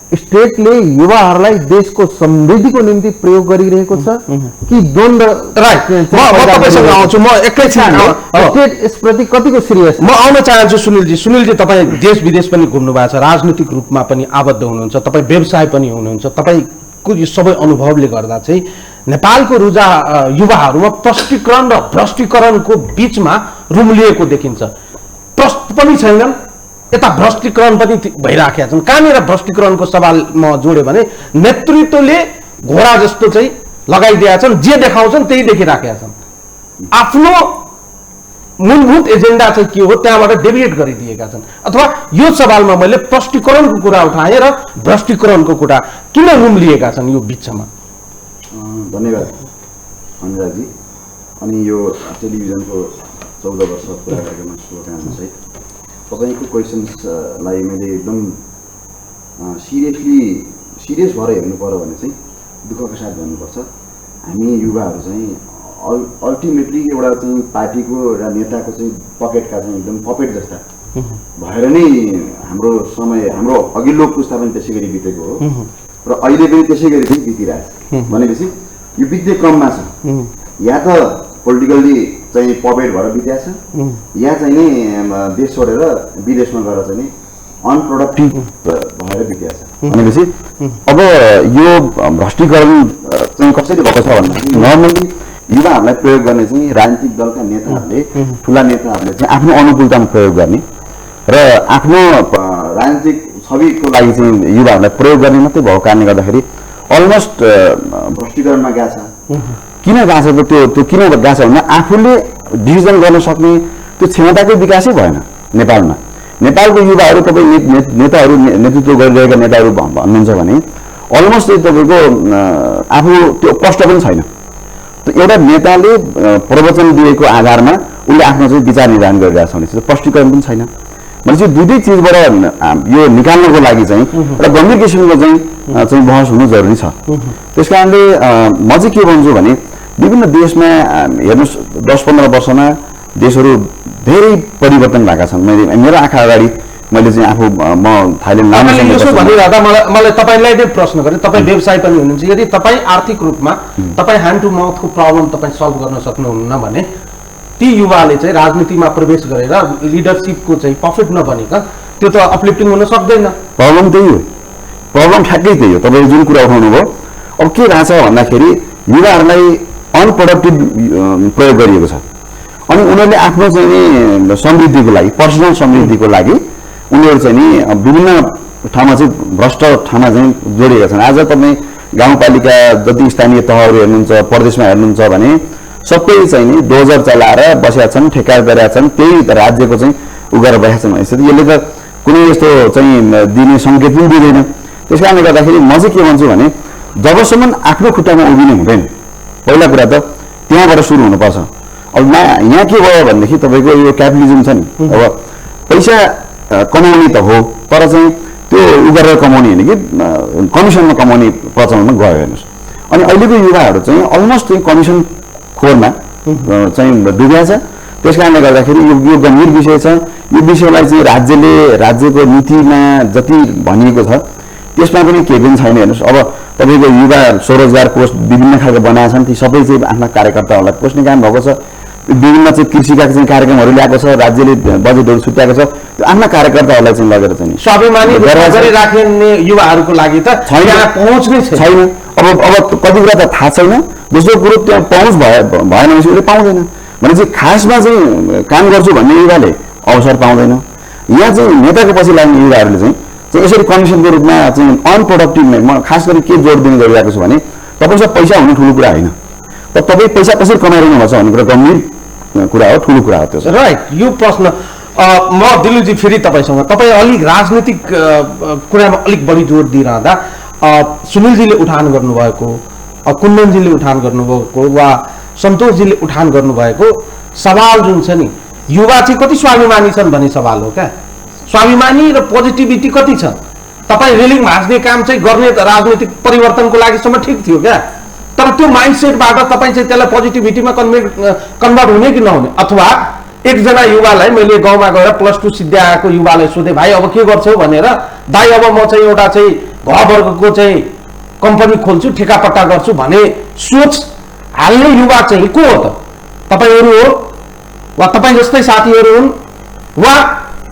स्टेटले युवाहरूलाई देशको समृद्धिको निम्ति प्रयोग गरिरहेको छ कि द्वन्द्व स्टेट यसप्रति कतिको सिरियस। म आउन चाहन्छु सुनिलजी तपाईँ देश विदेश पनि घुम्नु भएको छ राजनीतिक रूपमा पनि आबद्ध हुनुहुन्छ तपाईँ व्यवसाय पनि हुनुहुन्छ। तपाईँको यो सबै अनुभवले गर्दा चाहिँ नेपालको युवाहरूमा प्रष्टीकरण र भ्रष्टीकरणको बीचमा रुम्लिएको देखिन्छ। प्रश्न पनि छैनन् यता भ्रष्टीकरण पनि भइराखेका छन्। कहाँनिर भ्रष्टीकरणको सवाल म जोड्यो भने नेतृत्वले घोडा जस्तो चाहिँ लगाइदिएका छन् जे देखाउँछन् त्यही देखिराखेका छन्। आफ्नो मूलभूत एजेन्डा चाहिँ के हो त्यहाँबाट डेभिएट गरिदिएका छन्। अथवा यो सवालमा मैले प्रष्टीकरणको कुरा उठाएँ र भ्रष्टीकरणको कुरा किन रुम्लिएका छन् यो बिचमा? धन्यवाद अनुरागजी। अनि यो टेलिभिजनको 14 वर्ष पुरा गरेकोमा शुभकामना सहित तपाईँको क्वेसन्सलाई मैले एकदम सिरियस भएर हेर्नु पर्यो भने चाहिँ दुःखको साथ भन्नुपर्छ। हामी युवाहरू चाहिँ अल्टिमेटली एउटा चाहिँ पार्टीको एउटा नेताको चाहिँ पकेटका चाहिँ एकदम पपेट जस्ता भएर नै हाम्रो समय हाम्रो अघिल्लो पुस्ता पनि त्यसै गरी बितेको हो र अहिले पनि त्यसै गरी चाहिँ बितिरहेछ। भनेपछि यो बित्ने क्रममा छ या त पोलिटिकल्ली चाहिँ पपेट भएर बित्या छ या चाहिँ नि देश छोडेर विदेशमा गएर चाहिँ नि अनप्रोडक्टिभ भएर बित्या छ। भनेपछि अब यो भ्रष्टीकरण चाहिँ कसरी भएको छ भन्दाखेरि नर्मली युवाहरूलाई प्रयोग गर्ने चाहिँ राजनीतिक दलका नेताहरूले ठुला नेताहरूले चाहिँ आफ्नो अनुकूलतामा प्रयोग गर्ने र आफ्नो राजनीतिक छविको लागि चाहिँ युवाहरूलाई प्रयोग गर्ने मात्रै भएको कारणले गर्दाखेरि अलमोस्ट भ्रष्टीकरणमा गएको छ। किन गएको छ त्यो किन गएको छ भन्दा आफूले डिसिजन गर्न सक्ने त्यो क्षमताकै विकासै भएन नेपालमा। नेपालको युवाहरू तपाईँ नेताहरू नेतृत्व गरिरहेका नेताहरू भन्नुहुन्छ भने अलमोस्ट तपाईँको आफू त्यो कष्ट पनि छैन। एउटा नेताले प्रवचन दिएको आधारमा उसले आफ्नो चाहिँ विचार निर्धारण गरिरहेको छ भने स्पष्टीकरण पनि छैन। भनेपछि दुईटै चिजबाट यो निकाल्नको लागि चाहिँ एउटा गम्भीर किसिमको चाहिँ बहस हुनु जरुरी छ। त्यस कारणले म चाहिँ के भन्छु भने विभिन्न देशमा हेर्नुहोस् 10-15 वर्षमा देशहरू धेरै परिवर्तन भएका छन्। मेरो आँखा अगाडि मैले चाहिँ आफू म थाइल्यान्ड तपाईँले यसो भनिरहँदा मलाई तपाईँलाई नै प्रश्न गरेँ, तपाईँ व्यवसाय पनि हुनुहुन्छ, यदि तपाईँ आर्थिक रूपमा तपाईँ ह्यान्ड टु माउथको प्रब्लम तपाईँ सल्भ गर्न सक्नुहुन्न भने ती युवाले चाहिँ राजनीतिमा प्रवेश गरेर लिडरसिपको चाहिँ पर्फेक्ट नबनिकन त्यो त अपलिफ्टिङ हुन सक्दैन। प्रब्लम त्यही हो, प्रब्लम ठ्याक्कै त्यही हो। तपाईँले जुन कुरा उठाउनु भयो, अब के रहेछ भन्दाखेरि युवाहरूलाई अनप्रोडक्टिभ प्रयोग गरिएको छ अनि उनीहरूले आफ्नो चाहिँ समृद्धिको लागि, पर्सनल समृद्धिको लागि उनीहरू चाहिँ नि विभिन्न ठाउँमा चाहिँ भ्रष्ट ठाउँमा चाहिँ जोडिएका छन्। आज तपाईँ गाउँपालिका जति स्थानीय तहहरू हेर्नुहुन्छ, प्रदेशमा हेर्नुहुन्छ भने सबै चाहिँ नि डोजर चलाएर बसेका छन्, ठेक्का गरेका छन्, त्यही राज्यको चाहिँ उ गरेर बसेका छन् भनेपछि यसले त कुनै यस्तो चाहिँ दिने सङ्केत पनि दिँदैन। त्यस कारणले गर्दाखेरि म चाहिँ के भन्छु भने जबसम्म आफ्नो खुट्टामा उभिने हुँदैन, पहिला कुरा त त्यहाँबाट सुरु हुनुपर्छ। अब यहाँ के भयो भनेदेखि तपाईँको यो क्यापिटलिजम छ नि, अब पैसा कमाउने त हो तर चाहिँ त्यो उ गरेर कमाउने होइन कि कमिसनमा कमाउने प्रचलनमा गयो हेर्नुहोस्। अनि अहिलेको युवाहरू चाहिँ अलमोस्ट चाहिँ कमिसन खोरमा चाहिँ डुब्या छ। त्यस कारणले गर्दाखेरि यो गम्भीर विषय छ। यो विषयलाई चाहिँ राज्यको नीतिमा जति भनिएको छ त्यसमा पनि केही पनि छैन। हेर्नुहोस् अब तपाईँको युवा स्वरोजगार कोष विभिन्न खालको बनाएका छन्, ती सबै चाहिँ आफ्ना कार्यकर्ताहरूलाई पोस्ने काम भएको छ। विभिन्न चाहिँ कृषिका चाहिँ कार्यक्रमहरू ल्याएको छ, राज्यले बजेटहरू छुट्याएको छ, त्यो आफ्ना कार्यकर्ताहरूलाई चाहिँ लगेर चाहिँ स्वाभिमानी राख्ने युवाहरूको लागि त छैन, पहुँच नै छैन। अब कति कुरा त थाहा छैन, दोस्रो कुरो त्यहाँ पहुँच भएन भनेपछि उसले पाउँदैन। भनेपछि खासमा चाहिँ काम गर्छु भन्ने युवाले अवसर पाउँदैन। यहाँ चाहिँ नेताको पछि लाग्ने युवाहरूले चाहिँ यसरी कमिसनको रूपमा चाहिँ अनप्रोडक्टिभ नै, म खास गरी के जोड दिने गरिरहेको छु भने तपाईँसँग पैसा हुनु ठुलो कुरा होइन, तर तपाईँ पैसा कसरी कमाइरहनु भएको छ भन्ने कुरा गम्भीर कुरा हो, ठुलो कुरा हो त्यो। राइट, यो प्रश्न म दिलुजी फेरि तपाईँसँग, तपाईँ अलिक राजनीतिक कुरामा अलिक बढी जोड दिइरहँदा सुनिलजीले उठान गर्नुभएको, कुन्दनजीले उठान गर्नुभएको वा सन्तोषजीले उठान गर्नुभएको सवाल जुन छ नि, युवा चाहिँ कति स्वाभिमानी छन् भन्ने सवाल हो क्या। स्वाभिमानी र पोजिटिभिटी कति छ? तपाईँ रेलिङ भाँच्ने काम चाहिँ गर्ने राजनीतिक परिवर्तनको लागिसम्म ठिक थियो क्या, तर त्यो माइन्डसेटबाट तपाईँ चाहिँ त्यसलाई पोजिटिभिटीमा कन्भर्ट हुने कि नहुने? अथवा एकजना युवालाई मैले गाउँमा गएर +2 सिद्धि आएको युवालाई सोधेँ, भाइ अब के गर्छौ भनेर, दाइ अब म चाहिँ एउटा चाहिँ घरवर्गको चाहिँ कम्पनी खोल्छु, ठेकापट्टा गर्छु भने सोच हाल्ने युवा चाहिँ को हो त? तपाईँहरू हो वा तपाईँ जस्तै साथीहरू हुन् वा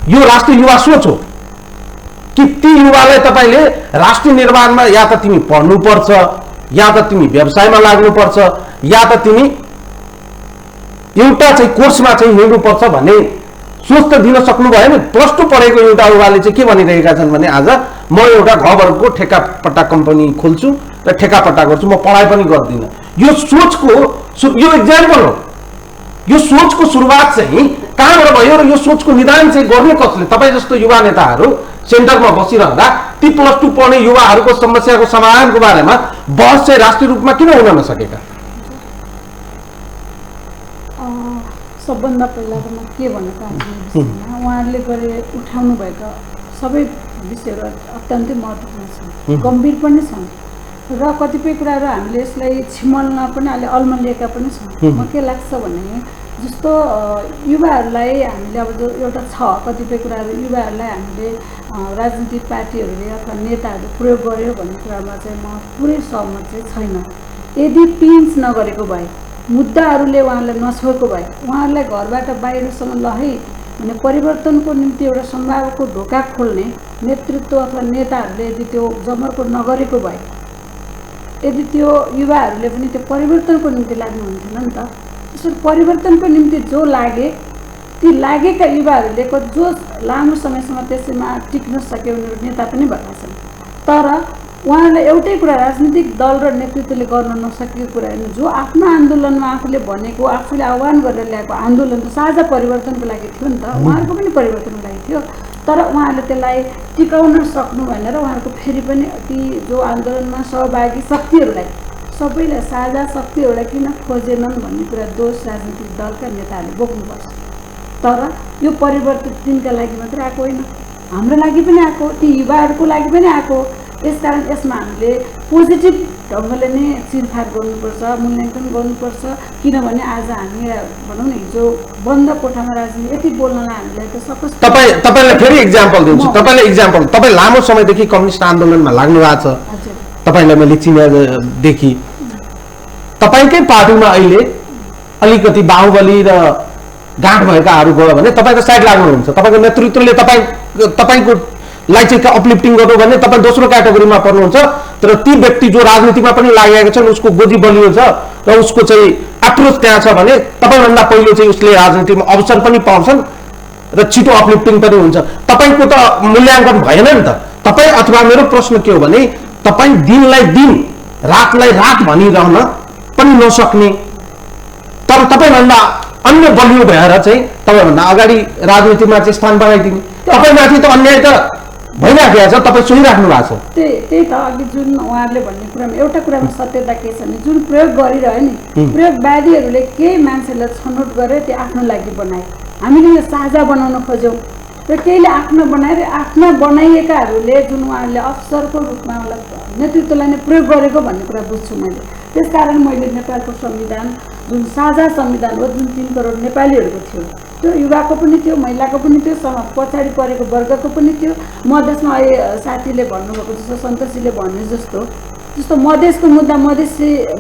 यो राष्ट्रिय युवा सोच हो कि ती युवालाई तपाईँले राष्ट्रिय निर्माणमा या त तिमी पढ्नुपर्छ, या त तिमी व्यवसायमा लाग्नुपर्छ, या त तिमी एउटा चाहिँ कोर्समा चाहिँ हिँड्नुपर्छ भन्ने सोच त दिन सक्नु भएन। +2 पढेको एउटा युवाले चाहिँ के भनिरहेका छन् भने आज म एउटा घरको ठेकापट्टा कम्पनी खोल्छु र ठेकापट्टा गर्छु, म पढाइ पनि गर्दिनँ। यो सोचको यो एक्जाम्पल हो। यो सोचको सुरुवात चाहिँ कहाँबाट भयो र यो सोचको निदान चाहिँ गर्ने कसले? तपाईँ जस्तो युवा नेताहरू सेन्टरमा बसिरहँदा ती +2 पढ्ने युवाहरूको समस्याको समाधानको बारेमा बहस चाहिँ राष्ट्रिय रूपमा किन हुन नसकेका? सबभन्दा पहिला त म के भन्न चाहन्छु, उहाँहरूले उठाउनु भएका सबै विषयहरू अत्यन्तै महत्त्वपूर्ण छन्, गम्भीर पनि छन् र कतिपय कुराहरू हामीले यसलाई छिमल्न पनि अहिले अल्मलिएका पनि छौँ। म के लाग्छ भने जस्तो युवाहरूलाई हामीले अब जो एउटा छ कतिपय कुराहरू युवाहरूलाई हामीले राजनीतिक पार्टीहरूले अथवा नेताहरूले प्रयोग गर्यो भन्ने कुरामा चाहिँ म पुरै सहमत चाहिँ छैन। यदि पिन्च नगरेको भए, मुद्दाहरूले उहाँहरूलाई नछोएको भए, उहाँहरूलाई घरबाट बाहिरसम्म लहै भने परिवर्तनको निम्ति एउटा सम्भावको ढोका खोल्ने नेतृत्व अथवा नेताहरूले यदि त्यो जमर्को नगरेको भए, यदि त्यो युवाहरूले पनि त्यो परिवर्तनको निम्ति लाग्नुहुन्थेन नि त। त्यसरी परिवर्तनको निम्ति जो लागे, ती लागेका युवाहरूले जो लामो समयसम्म त्यसैमा टिक्न सके उनीहरू नेता पनि भएका छन्। तर उहाँहरूले एउटै कुरा राजनीतिक दल र नेतृत्वले गर्न नसकेको कुरा होइन, जो आफ्नो आन्दोलनमा आफूले भनेको, आफूले आह्वान गरेर ल्याएको आन्दोलन त साझा परिवर्तनको लागि थियो नि त, उहाँहरूको पनि परिवर्तनको लागि थियो। तर उहाँहरूले त्यसलाई टिकाउन सक्नु भनेर उहाँहरूको फेरि पनि ती जो आन्दोलनमा सहभागी शक्तिहरूलाई सबैलाई साझा शक्तिहरूलाई किन खोजेनन् भन्ने कुरा दोष राजनीतिक दलका नेताहरूले बोक्नुपर्छ। तर यो परिवर्तन तिनका लागि मात्रै आएको होइन, हाम्रो लागि पनि आएको, ती युवाहरूको लागि पनि आएको। त्यसकारण यसमा हामीले पोजिटिभ ढङ्गले नै चिरफार गर्नुपर्छ, मूल्याङ्कन गर्नुपर्छ। किनभने आज हामी भनौँ न हिजो बन्द कोठामा राजनीति यति बोल्नलाई हामीलाई त सकस। तपाईँलाई फेरि इक्जाम्पल दिन्छु। तपाईँ लामो समयदेखि कम्युनिस्ट आन्दोलनमा लाग्नु भएको छ, तपाईँलाई मैले चिनेदेखि। तपाईँकै पार्टीमा अहिले अलिकति बाहुबली र गाँठ भएकाहरू गयो भने तपाईँ त साइड लाग्नुहुन्छ। तपाईँको नेतृत्वले तपाईँको लाई चाहिँ अपलिफ्टिङ गर्नु भने तपाईँ दोस्रो क्याटेगोरीमा पर्नुहुन्छ। तर ती व्यक्ति जो राजनीतिमा पनि लागेका छन्, उसको गोजी बलियो छ र उसको चाहिँ एप्रोच त्यहाँ छ भने तपाईँभन्दा पहिलो चाहिँ उसले राजनीतिमा अवसर पनि पाउँछन् र छिटो अपलिफ्टिङ पनि हुन्छ। तपाईँको त मूल्याङ्कन भएन नि त। तपाईँ अथवा मेरो प्रश्न के हो भने तपाईँ दिनलाई दिन रातलाई रात भनिरहन पनि नसक्ने, तर तपाईँभन्दा अन्य बलियो भएर चाहिँ तपाईँभन्दा अगाडि राजनीतिमा चाहिँ स्थान बनाइदिने, तपाईँमाथि त अन्याय त भइराखेको छ, तपाईँ सोहिराख्नु भएको छ। त्यही त अघि जुन उहाँहरूले भन्ने कुरामा एउटा कुरामा सत्यता के छ भने जुन प्रयोग गरिरह्यो नि, प्रयोगवादीहरूले केही मान्छेलाई छनौट गरेर त्यो आफ्नो लागि बनाए। हामीले यो साझा बनाउन खोज्यौँ र केहीले आफ्नो बनाएर आफ्ना बनाइएकाहरूले जुन उहाँहरूले अफसरको रूपमा मलाई नेतृत्वलाई नै प्रयोग गरेको भन्ने कुरा बुझ्छु मैले। त्यसकारण मैले नेपालको संविधान जुन साझा संविधान हो, जुन 3 करोड नेपालीहरूको थियो, त्यो युवाको पनि थियो, महिलाको पनि थियो, पछाडि परेको वर्गको पनि थियो। मधेसमा अहिले साथीले भन्नुभएको जस्तो, सन्तोषीले भन्ने जस्तो मधेसको मुद्दा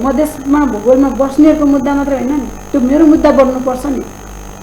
मधेसमा भूगोलमा बस्नेहरूको मुद्दा मात्र होइन नि, त्यो मेरो मुद्दा बन्नुपर्छ नि।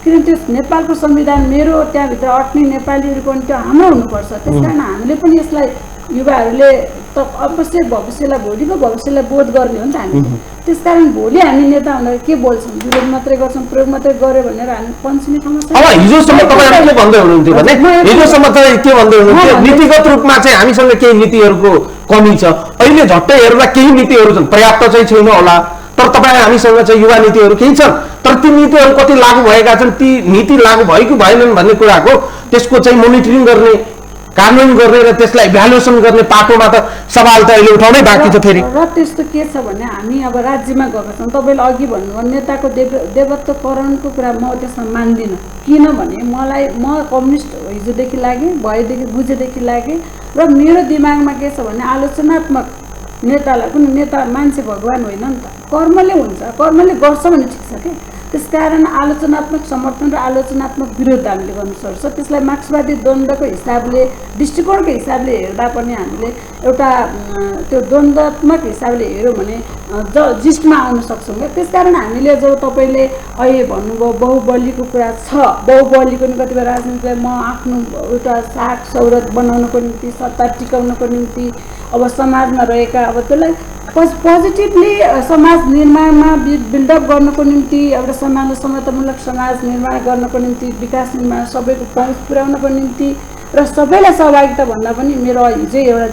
किनभने त्यो नेपालको संविधान मेरो त्यहाँभित्र अट्ने नेपालीहरूको पनि त्यो हाम्रो हुनुपर्छ। त्यसकारण हामीले पनि यसलाई युवाहरूले त अवश्य भविष्यलाई भोलिको भविष्यलाई बोध गर्ने हो नि त हामीले। त्यसकारण भोलि हामी नेता हुँदा के बोल्छौँ, विरोध मात्रै गर्छौँ, प्रयोग मात्रै गर्यो भनेर हामी पन्छिने ठाउँमा छ। अब हिजोसम्म तपाईँहरू के भन्दै हुनुहुन्थ्यो भने हिजोसम्म चाहिँ के भन्दै हुनुहुन्थ्यो, नीतिगत रूपमा चाहिँ हामीसँग केही नीतिहरूको कमी छ। अहिले झट्टै हेर्दा केही नीतिहरू छन्, पर्याप्त चाहिँ छैन होला, तर तपाईँ हामीसँग चाहिँ युवा नीतिहरू केही छन्, तर ती नीतिहरू कति लागू भएका छन्, ती नीति लागू भयो कि भएनन् भन्ने कुराको त्यसको चाहिँ मोनिटरिङ गर्ने, कार्यान्वयन गर्ने र त्यसलाई इभ्यालुएसन गर्ने पाटोमा त सवाल त अहिले उठाउनै बाँकी छ। फेरि र त्यस्तो के छ भने हामी अब राज्यमा गएका छौँ। तपाईँले अघि भन्नुभयो नेताको देवत्वकरणको कुरा म त्यसमा मान्दिनँ। किनभने म कम्युनिस्ट हिजोदेखि लागेँ, भएदेखि बुझेदेखि लागेँ र मेरो दिमागमा के छ भने आलोचनात्मक नेतालाई पनि नेता मान्छे भगवान् होइन नि त, कर्मले हुन्छ, कर्मले गर्छ भने ठिक छ क्या। त्यसकारण आलोचनात्मक समर्थन र आलोचनात्मक विरोध हामीले गर्नु सक्छ। त्यसलाई मार्क्सवादी द्वन्द्वको हिसाबले, दृष्टिकोणको हिसाबले हेर्दा पनि हामीले एउटा त्यो द्वन्द्वात्मक हिसाबले हेऱ्यौँ भने जिस्टमा आउन सक्छौँ क्या। त्यसकारण हामीले जो तपाईँले अहिले भन्नुभयो बाहुबलीको कुरा छ, बाहुबलीको नि कतिपय राजनीतिलाई म आफ्नो एउटा साग सौरत बनाउनको निम्ति, सत्ता टिकाउनको निम्ति, अब समाजमा रहेका अब त्यसलाई पोजिटिभली समाज निर्माणमा बिल्डअप गर्नको निम्ति, एउटा समाजमा समतामूलक समाज निर्माण गर्नको निम्ति, विकास निर्माण सबैको पहुँच पुर्याउनको निम्ति र सबैलाई सहभागिता भन्दा पनि मेरो हिजो एउटा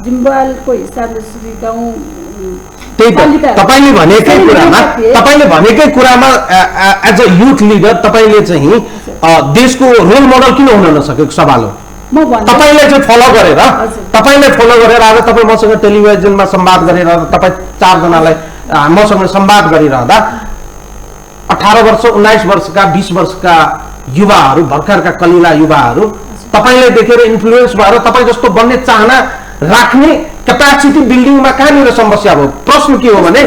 जिम्बालको हिसाबले गाउँ तपाईँले भनेकै कुरामा एज अ युथ लिडर तपाईँले चाहिँ देशको रोल मोडल किन हुन नसकेको सवाल हो। तपाईँलाई चाहिँ फलो गरेर आज तपाईँ मसँग टेलिभिजनमा संवाद गरेर तपाईँ 4 जनालाई मसँग संवाद गरिरहँदा 18 वर्ष 19 वर्षका 20 वर्षका युवाहरू, भर्खरका कलिला युवाहरू तपाईँले देखेर इन्फ्लुएन्स भएर तपाईँ जस्तो बन्ने चाहना राख्ने क्यापासिटी बिल्डिङमा कहाँनिर समस्या भयो? प्रश्न के हो भने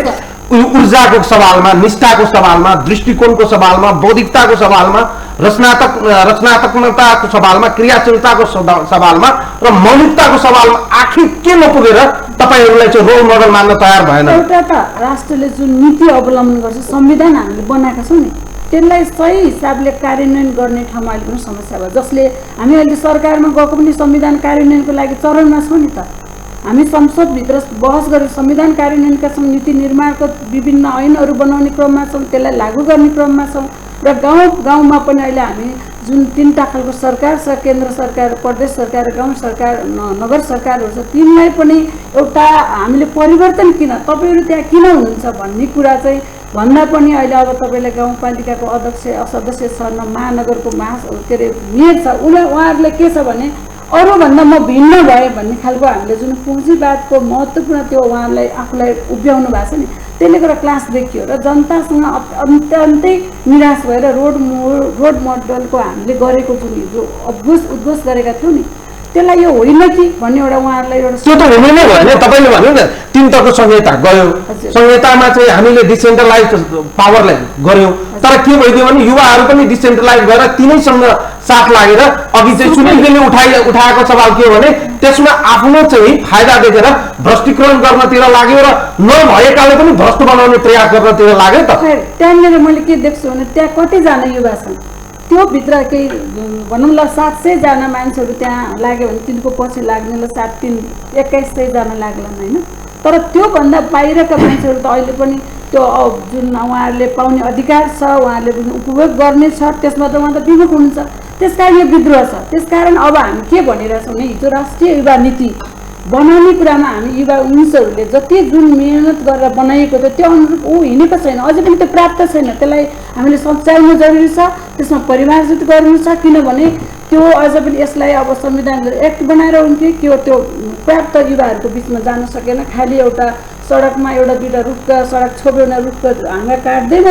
ऊर्जाको सवालमा, निष्ठाको सवालमा, दृष्टिकोणको सवालमा, बौद्धिकताको सवालमा, रचनात्मकताको सवालमा, क्रियाशीलताको सवालमा र मौलिकताको सवालमा आखिर के नपुगेर तपाईँहरूलाई चाहिँ रोल मोडल मान्न तयार भएन? एउटा त राष्ट्रले जुन नीति अवलम्बन गर्छ, संविधान हामीले बनाएका छौँ नि, त्यसलाई सही हिसाबले कार्यान्वयन गर्ने ठाउँमा अहिले पनि समस्या भयो। जसले हामी अहिले सरकारमा गएको पनि संविधान कार्यान्वयनको लागि चरणमा छौँ नि त। हामी संसदभित्र बहस गरेर संविधान कार्यान्वयनका छौँ, नीति निर्माणको विभिन्न ऐनहरू बनाउने क्रममा छौँ, त्यसलाई लागू गर्ने क्रममा छौँ र गाउँमा पनि अहिले हामी जुन 3टा खालको सरकार छ, केन्द्र सरकार, प्रदेश सरकार, गाउँ सरकार, नगर सरकारहरू छ, तिनलाई पनि एउटा हामीले परिवर्तन किन, तपाईँहरू त्यहाँ किन हुनुहुन्छ भन्ने कुरा चाहिँ भन्दा पनि अहिले अब तपाईँले गाउँपालिकाको अध्यक्ष सदस्य छ, महानगरको मेयर छ, उहाँहरूले के छ भने अरूभन्दा म भिन्न भए भन्ने खालको हामीले जुन पुँजीवादको महत्त्वपूर्ण त्यो उहाँलाई आफूलाई उभ्याउनु भएको छ नि, त्यसले गर्दा क्लास देखियो र जनतासँग अत्यन्तै निराश भएर रोड मोडलको हामीले गरेको जुन हिजो उद्घोष गरेका थियौँ नि त्यसलाई यो होइन कि भन्ने एउटा उहाँहरूलाई एउटा त्यो त हुनु नै भयो नि तपाईँले भन्नु न 3 तहको संहिता गयो संहितामा चाहिँ हामीले डिसेन्ट्रलाइज पावरलाई गर्यौँ तर के भइदियो भने युवाहरू पनि डिसेन्ट्रलाइज भएर तिनैसँग साथ लागेर अघि चाहिँ सुनिलले उठाएको सवाल के हो भने त्यसमा आफ्नो चाहिँ फाइदा देखेर भ्रष्टीकरण गर्नतिर लाग्यो र नभएकाले पनि भ्रष्ट बनाउने प्रयास गर्नतिर लाग्यो त त्यहाँनिर मैले के देख्छु भने त्यहाँ कतिजना युवा छन् त्यो भित्र केही भनौँ ल 700जना मान्छेहरू त्यहाँ लाग्यो भने तिनको पछि लाग्ने ल 2100जना लाग्लान् होइन तर त्योभन्दा बाहिरका मान्छेहरू त अहिले पनि त्यो जुन उहाँहरूले पाउने अधिकार छ उहाँहरूले पनि उपभोग गर्ने छ त्यसमा त उहाँ त विमुख हुनुहुन्छ त्यसकारण यो विद्रोह छ त्यसकारण अब हामी के भनिरहेछौँ भने हिजो राष्ट्रिय युवा नीति बनाउने कुरामा हामी युवा उनीहरूले जति जुन मेहनत गरेर बनाइएको थियो त्यो अनुरूप ऊ हिँडेको छैन अझै पनि त्यो प्राप्त छैन त्यसलाई हामीले सच्याउनु जरुरी छ त्यसमा परिमार्जित गर्नु छ किनभने त्यो अझ पनि यसलाई अब संविधान एक्ट बनाएर हुन्थ्यो कि त्यो पर्याप्त युवाहरूको बिचमा जान सकेन खालि एउटा सडकमा एउटा दुईवटा रुख सडक छोप्यो भने रुखको हाँगा काट्दैन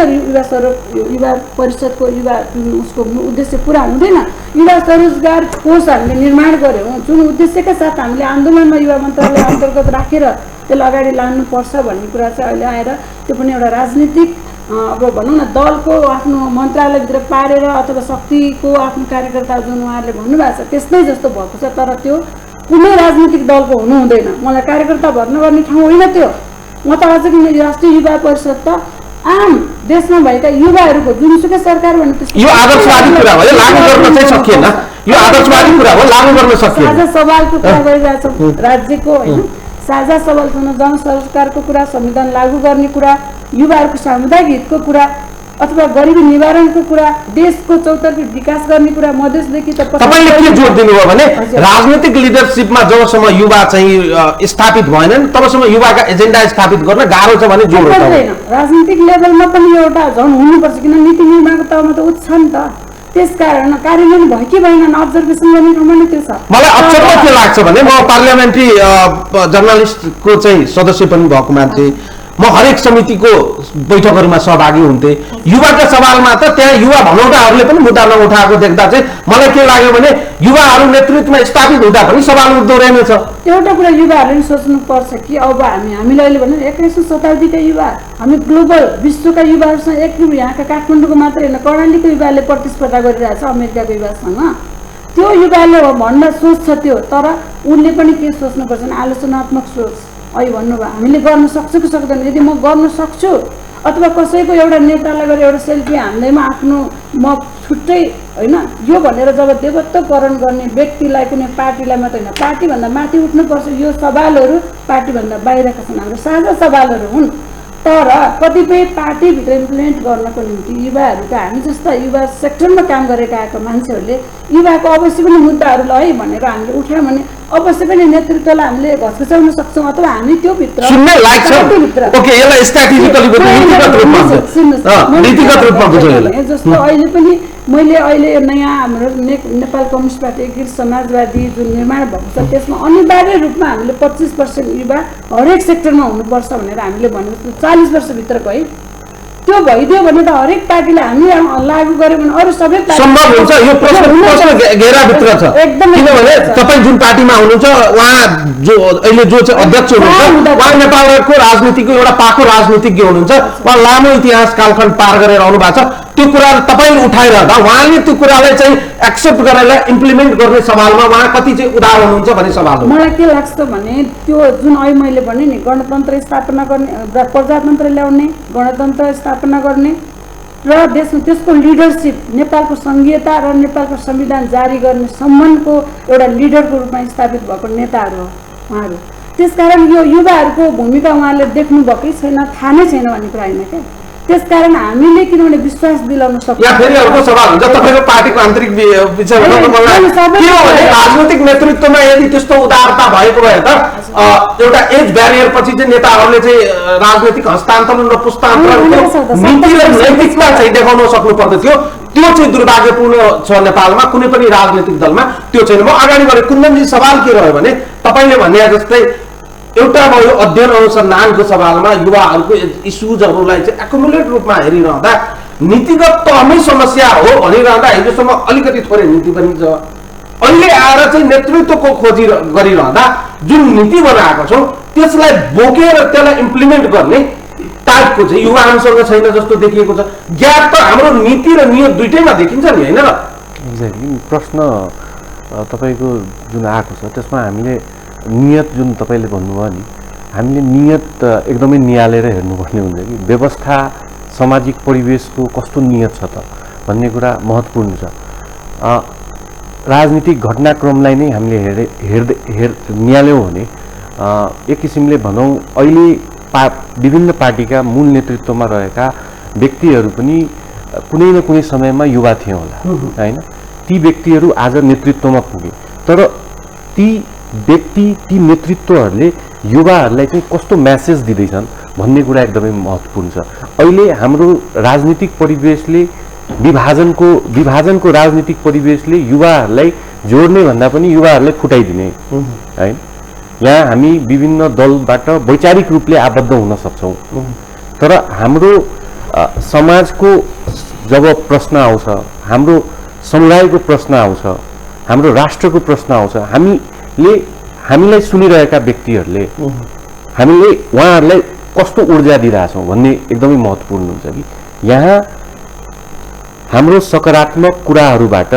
युवा परिषदको युवा उसको उद्देश्य पुरा हुँदैन युवा स्वरोजगार कोष हामीले निर्माण गऱ्यौँ जुन उद्देश्यका साथ हामीले आन्दोलनमा युवा मन्त्रालय अन्तर्गत राखेर त्यसलाई अगाडि लानुपर्छ भन्ने कुरा चाहिँ अहिले आएर त्यो पनि एउटा राजनीतिक अब भनौँ न दलको आफ्नो मन्त्रालयभित्र पारेर अथवा शक्तिको आफ्नो कार्यकर्ता जुन उहाँहरूले भन्नुभएको छ त्यस्तै जस्तो भएको छ तर त्यो कुनै राजनीतिक दलको हुनु हुँदैन मलाई कार्यकर्ता भर्ना गर्ने ठाउँ होइन त्यो म त अझ किन राष्ट्रिय युवा परिषद त आम देशमा भएका युवाहरूको जुनसुकै सरकार भने यो आदर्शवादी कुरा हो लागू गर्न चाहिँ सकिएन यो आदर्शवादी कुरा हो लागू गर्न सकिएन साझा सवालको कुरा गरिरहेछौँ राज्यको होइन साझा सवाल जनसरकारको कुरा संविधान लागू गर्ने कुरा युवाहरूको सामुदायिक हितको कुरा अथवा गरिबी निवारणको कुरा देशको चौतर्फी विकास गर्ने कुरा मधेसदेखि त तपाईँले के जोड दिनुभयो भने राजनीतिक लिडरसिपमा जबसम्म युवा चाहिँ स्थापित भएनन् तबसम्म युवाका एजेन्डा स्थापित गर्न गाह्रो छ भने जोड पर्दैन राजनीतिक लेभलमा पनि एउटा झन् हुनुपर्छ किन नीति निर्माणको तहमा त उच्च छ नि त त्यसकारण कार्यान्वयन भयो कि भएन अब्जर्भेसन गर्ने ठाउँमा नै त्यो छ मलाई अचम्म के लाग्छ भने म पार्लियामेन्ट्री जर्नलिस्टको चाहिँ सदस्य पनि भएको मान्छे म हरेक समितिको बैठकहरूमा सहभागी हुन्थे युवाका सवालमा त त्यहाँ युवा भनौटाहरूले पनि मुद्दा नउठाएको देख्दा चाहिँ मलाई के लाग्यो भने युवाहरू नेतृत्वमा स्थापित हुँदा पनि सवाल उठ्दो रहेनछ एउटा कुरा युवाहरूले सोच्नुपर्छ कि अब हामीले अहिले भने 21औं शताब्दीका युवा हामी ग्लोबल विश्वका युवाहरूसँग एक यहाँका काठमाडौँको मात्र होइन कर्णालीको युवाले प्रतिस्पर्धा गरिरहेछ अमेरिकाको युवासँग त्यो युवाले भन्न सोच छ त्यो तर उनले पनि के सोच्नुपर्छ भने आलोचनात्मक सोच अहिले भन्नुभयो हामीले गर्न सक्छौँ कि सक्दैन यदि म गर्न सक्छु अथवा कसैको एउटा नेतालाई गएर एउटा सेल्फी हान्दैमा आफ्नो म छुट्टै होइन यो भनेर जब देवत्वकरण गर्ने व्यक्तिलाई कुनै पार्टीलाई मात्रै होइन पार्टीभन्दा माथि उठ्नुपर्छ यो सवालहरू पार्टीभन्दा बाहिरका छन् हाम्रो साझा सवालहरू हुन् तर कतिपय पार्टीभित्र इम्प्लिमेन्ट गर्नको निम्ति युवाहरूका हामी जस्ता युवा सेक्टरमा काम गरेका आएका मान्छेहरूले युवाको अवश्य पनि मुद्दाहरू है भनेर हामीले उठायौँ भने अवश्य पनि नेतृत्वलाई हामीले घचघचाउन सक्छौँ अथवा हामी त्यो भित्र जस्तो अहिले पनि मैले अहिले नयाँ हाम्रो नेपाल कम्युनिस्ट पार्टी एकीकृत समाजवादी जुन निर्माण भएको छ त्यसमा अनिवार्य रूपमा हामीले 25% युवा हरेक सेक्टरमा हुनुपर्छ भनेर हामीले भनेको 40 वर्षभित्रको है त्यो भइदियो भने त हरेक पार्टीले हामी लागू गर्यो भने अरू सबै सम्भव हुन्छ यो प्रश्न घेराभित्र छ किनभने तपाईँ जुन पार्टीमा हुनुहुन्छ उहाँ जो अहिले जो चाहिँ अध्यक्ष हुनुहुन्छ उहाँ नेपालको राजनीतिको एउटा पाको राजनीतिज्ञ हुनुहुन्छ उहाँ लामो इतिहास कालखण्ड पार गरेर आउनु भएको छ त्यो कुरा तपाईँले उठाइरहँदा उहाँले त्यो कुरालाई चाहिँ एक्सेप्ट गरेर इम्प्लिमेन्ट गर्ने सवालमा उहाँ कति चाहिँ उदार हुनुहुन्छ भन्ने सवाल हो मलाई के लाग्छ भने त्यो जुन अहिले मैले भने नि गणतन्त्र स्थापना गर्ने प्रजातन्त्र ल्याउने गणतन्त्र स्थापना गर्ने र देशमा त्यसको लिडरसिप नेपालको संघीयता र नेपालको संविधान जारी गर्ने सम्मानको एउटा लिडरको रूपमा स्थापित भएको नेताहरू हो उहाँहरू त्यसकारण यो युवाहरूको भूमिका उहाँले देख्नु भएकै छैन थाहा नै छैन भन्ने कुरा होइन क्या त्यसकारण हामीले किनभने विश्वास दिलाउन सक्छौँ फेरि अर्को सवाल हुन्छ तपाईँको पार्टीको आन्तरिक राजनीतिक नेतृत्वमा यदि त्यस्तो उदारता भएको भए त एउटा एज ब्यारियर पछि चाहिँ नेताहरूले चाहिँ राजनीतिक हस्तान्तरण र पुस्तान्तरणको नीति र नैतिकता चाहिँ देखाउन सक्नु पर्दथ्यो त्यो चाहिँ दुर्भाग्यपूर्ण छ नेपालमा कुनै पनि राजनीतिक दलमा त्यो छैन म अगाडि बढे कुन्दनजी सवाल के रह्यो भने तपाईँले भने जस्तै एउटा भयो अध्ययन अनुसन्धानको सवालमा युवाहरूको इस्युजहरूलाई चाहिँ एकुमुलेट रूपमा हेरिरहँदा नीतिगत तहमै समस्या हो भनिरहँदा हिजोसम्म अलिकति थोरै नीति पनि छ। अहिले आएर चाहिँ नेतृत्वको खोजी गरिरहँदा जुन नीति बनाएको छौँ त्यसलाई बोकेर त्यसलाई इम्प्लिमेन्ट गर्ने टाइपको चाहिँ युवा हामीसँग छैन जस्तो देखिएको छ। ग्याप त हाम्रो नीति र नियत दुइटैमा देखिन्छ नि, होइन र? एक्ज्याक्टली। प्रश्न तपाईँको जुन आएको छ त्यसमा हामीले नियत जुन तपाईँले भन्नुभयो नि, हामीले नियत एकदमै निहालेर हेर्नुपर्ने हुन्छ कि व्यवस्था सामाजिक परिवेशको कस्तो नियत छ त भन्ने कुरा महत्त्वपूर्ण छ। राजनीतिक घटनाक्रमलाई नै हामीले निहाल्यौँ भने एक किसिमले भनौँ अहिले विभिन्न पार्टीका मूल नेतृत्वमा रहेका व्यक्तिहरू पनि कुनै न कुनै समयमा युवा थिए होला, होइन? ती व्यक्तिहरू आज नेतृत्वमा पुगे, तर ती व्यक्ति ती नेतृत्वहरूले युवाहरूलाई चाहिँ कस्तो म्यासेज दिँदैछन् भन्ने कुरा एकदमै महत्त्वपूर्ण छ। अहिले हाम्रो राजनीतिक परिवेशले विभाजनको राजनीतिक परिवेशले युवाहरूलाई जोड्ने भन्दा पनि युवाहरूलाई फुटाइदिने, होइन? यहाँ हामी विभिन्न दलबाट वैचारिक रूपले आबद्ध हुन सक्छौँ, तर हाम्रो समाजको जब प्रश्न आउँछ, हाम्रो समुदायको प्रश्न आउँछ, हाम्रो राष्ट्रको प्रश्न आउँछ, हामीलाई सुनिरहेका व्यक्तिहरूले हामीले उहाँहरूलाई कस्तो ऊर्जा दिइरहेछौँ भन्ने एकदमै महत्त्वपूर्ण हुन्छ कि यहाँ हाम्रो सकारात्मक कुराहरूबाट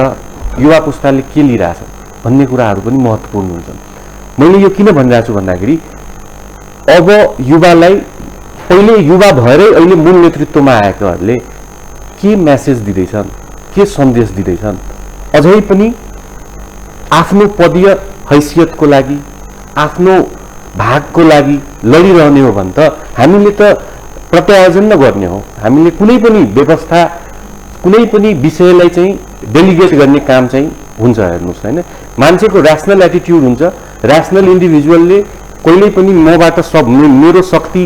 युवा पुस्ताले के लिइरहेछ भन्ने कुराहरू पनि महत्त्वपूर्ण हुन्छन्। मैले यो किन भनिरहेको छु भन्दाखेरि अब युवालाई पहिले युवा भएरै अहिले मूल नेतृत्वमा आएकाहरूले के म्यासेज दिँदैछन्, के सन्देश दिँदैछन्, अझै पनि आफ्नो पदीय हैसियतको लागि, आफ्नो भागको लागि लडिरहने हो भने त हामीले त प्रत्यायोजन नगर्ने हो। हामीले कुनै पनि व्यवस्था, कुनै पनि विषयलाई चाहिँ डेलिगेट गर्ने काम चाहिँ हुन्छ। हेर्नुहोस्, होइन? मान्छेको ऱ्यासनल एटिट्युड हुन्छ। ऱ्यासनल इन्डिभिजुअलले कहिल्यै पनि मबाट मेरो शक्ति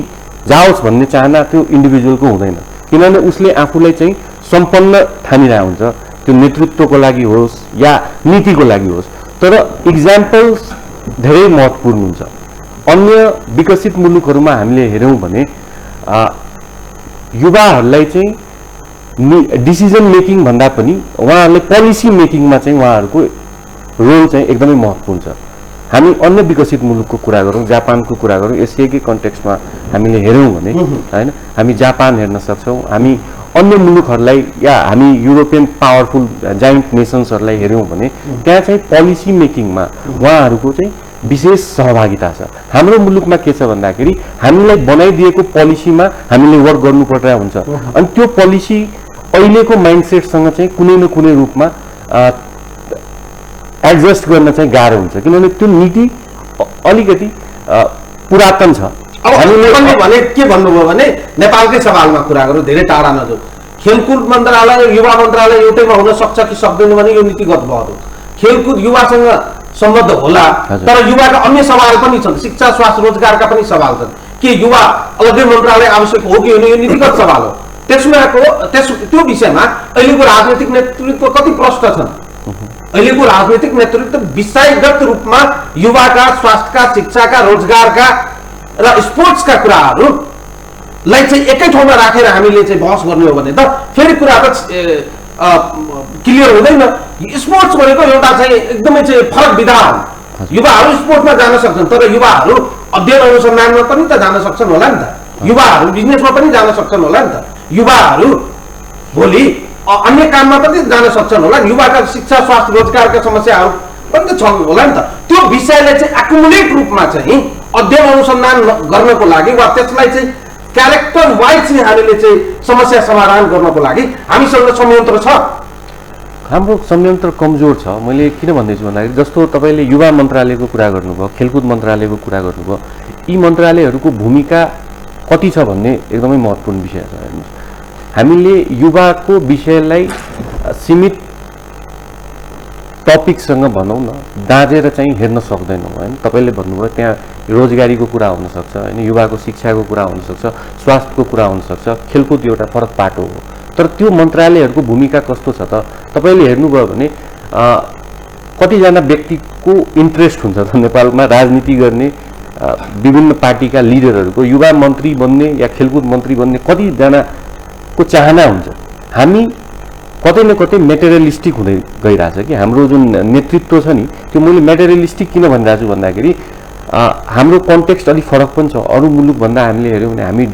जाओस् भन्ने चाहना त्यो इन्डिभिजुअलको हुँदैन, किनभने उसले आफूलाई चाहिँ सम्पन्न ठानिरहेको हुन्छ, त्यो नेतृत्वको लागि होस् या नीतिको लागि होस्। तर इक्जाम्पल्स धेरै महत्त्वपूर्ण हुन्छ। अन्य विकसित मुलुकहरूमा हामीले हेऱ्यौँ भने युवाहरूलाई चाहिँ डिसिजन मेकिङ भन्दा पनि उहाँहरूले पोलिसी मेकिङमा चाहिँ उहाँहरूको रोल चाहिँ एकदमै महत्त्वपूर्ण छ। हामी अन्य विकसित मुलुकको कुरा गरौँ, जापानको कुरा गरौँ, एसियाकै कन्टेक्स्टमा हामीले हेऱ्यौँ भने, होइन, हामी जापान हेर्न सक्छौँ, हामी अन्य मुलुकहरूलाई या हामी युरोपियन पावरफुल जाइन्ट नेसन्सहरूलाई हेऱ्यौँ भने त्यहाँ चाहिँ पोलिसी मेकिङमा उहाँहरूको चाहिँ विशेष सहभागिता छ। हाम्रो मुलुकमा के छ भन्दाखेरि हामीलाई बनाइदिएको पोलिसीमा हामीले वर्क गर्नु परिरहेको हुन्छ, अनि त्यो पोलिसी अहिलेको माइन्डसेटसँग चाहिँ कुनै न कुनै रूपमा एडजस्ट गर्न चाहिँ गाह्रो हुन्छ, किनभने त्यो नीति अलिकति पुरातन छ। अब हामीले भने के भन्नुभयो भने नेपालकै सवालमा कुरा गरौँ, धेरै टाढा नजाउँ। खेलकुद मन्त्रालय युवा मन्त्रालय एउटैमा हुन सक्छ कि सक्दैन भने यो नीतिगत भयो। खेलकुद युवासँग सम्बद्ध होला, तर युवाका अन्य सवाल पनि छन्, शिक्षा, स्वास्थ्य, रोजगारका पनि सवाल छन्। के युवा अलग्गै मन्त्रालय आवश्यक हो कि होइन, यो नीतिगत सवाल हो। त्यो विषयमा अहिलेको राजनीतिक नेतृत्व कति प्रष्ट छन्। अहिलेको राजनीतिक नेतृत्व विषयगत रूपमा युवाका, स्वास्थ्यका, शिक्षाका, रोजगारका र स्पोर्ट्सका कुराहरूलाई चाहिँ एकै ठाउँमा राखेर हामीले चाहिँ बहस गर्ने हो भने त फेरि कुरा त क्लियर हुँदैन। स्पोर्ट्स भनेको एउटा चाहिँ एकदमै चाहिँ फरक विधा हो। युवाहरू स्पोर्ट्समा जान सक्छन्, तर युवाहरू अध्ययन अनुसन्धानमा पनि त जान सक्छन् होला नि त, युवाहरू बिजनेसमा पनि जान सक्छन् होला नि त, युवाहरू भोलि अन्य काममा पनि जान सक्छन् होला। युवाका शिक्षा, स्वास्थ्य, रोजगारका समस्याहरू पनि त छन् होला नि त। त्यो विषयलाई चाहिँ एकुमुलेट रूपमा चाहिँ अध्ययन अनुसन्धान गर्नको लागि वा त्यसलाई चाहिँ क्यारेक्टर वाइज चाहिँ हामीले चाहिँ समस्या समाधान गर्नको लागि हामीसँग संयन्त्र छ। हाम्रो संयन्त्र कमजोर छ। मैले किन भन्दैछु भन्दाखेरि जस्तो तपाईँले युवा मन्त्रालयको कुरा गर्नुभयो, खेलकुद मन्त्रालयको कुरा गर्नुभयो, यी मन्त्रालयहरूको भूमिका कति छ भन्ने एकदमै महत्त्वपूर्ण विषय छ। हेर्नुहोस्, हामीले युवाको विषयलाई सीमित टपिकसँग भनौँ न दाँजेर चाहिँ हेर्न सक्दैनौँ, होइन? तपाईँले भन्नुभयो त्यहाँ रोजगारीको कुरा हुनसक्छ, होइन, युवाको शिक्षाको कुरा हुनसक्छ, स्वास्थ्यको कुरा हुनसक्छ, खेलकुद एउटा फरक पाटो हो। तर त्यो मन्त्रालयहरूको भूमिका कस्तो छ त तपाईँले हेर्नुभयो भने कतिजना व्यक्तिको इन्ट्रेस्ट हुन्छ त नेपालमा राजनीति गर्ने, विभिन्न पार्टीका लिडरहरूको युवा मन्त्री बन्ने या खेलकुद मन्त्री बन्ने कतिजनाको चाहना हुन्छ। हामी कतै न कतै मेटेरियलिस्टिक हुँदै गइरहेछ कि हाम्रो जुन नेतृत्व छ नि त्यो मैले मेटेरियलिस्टिक किन भनिरहेको छु भन्दाखेरि हाम्रो कन्टेक्स्ट अलिक फरक पनि छ। अरू मुलुकभन्दा हामीले हेऱ्यौँ भने हामी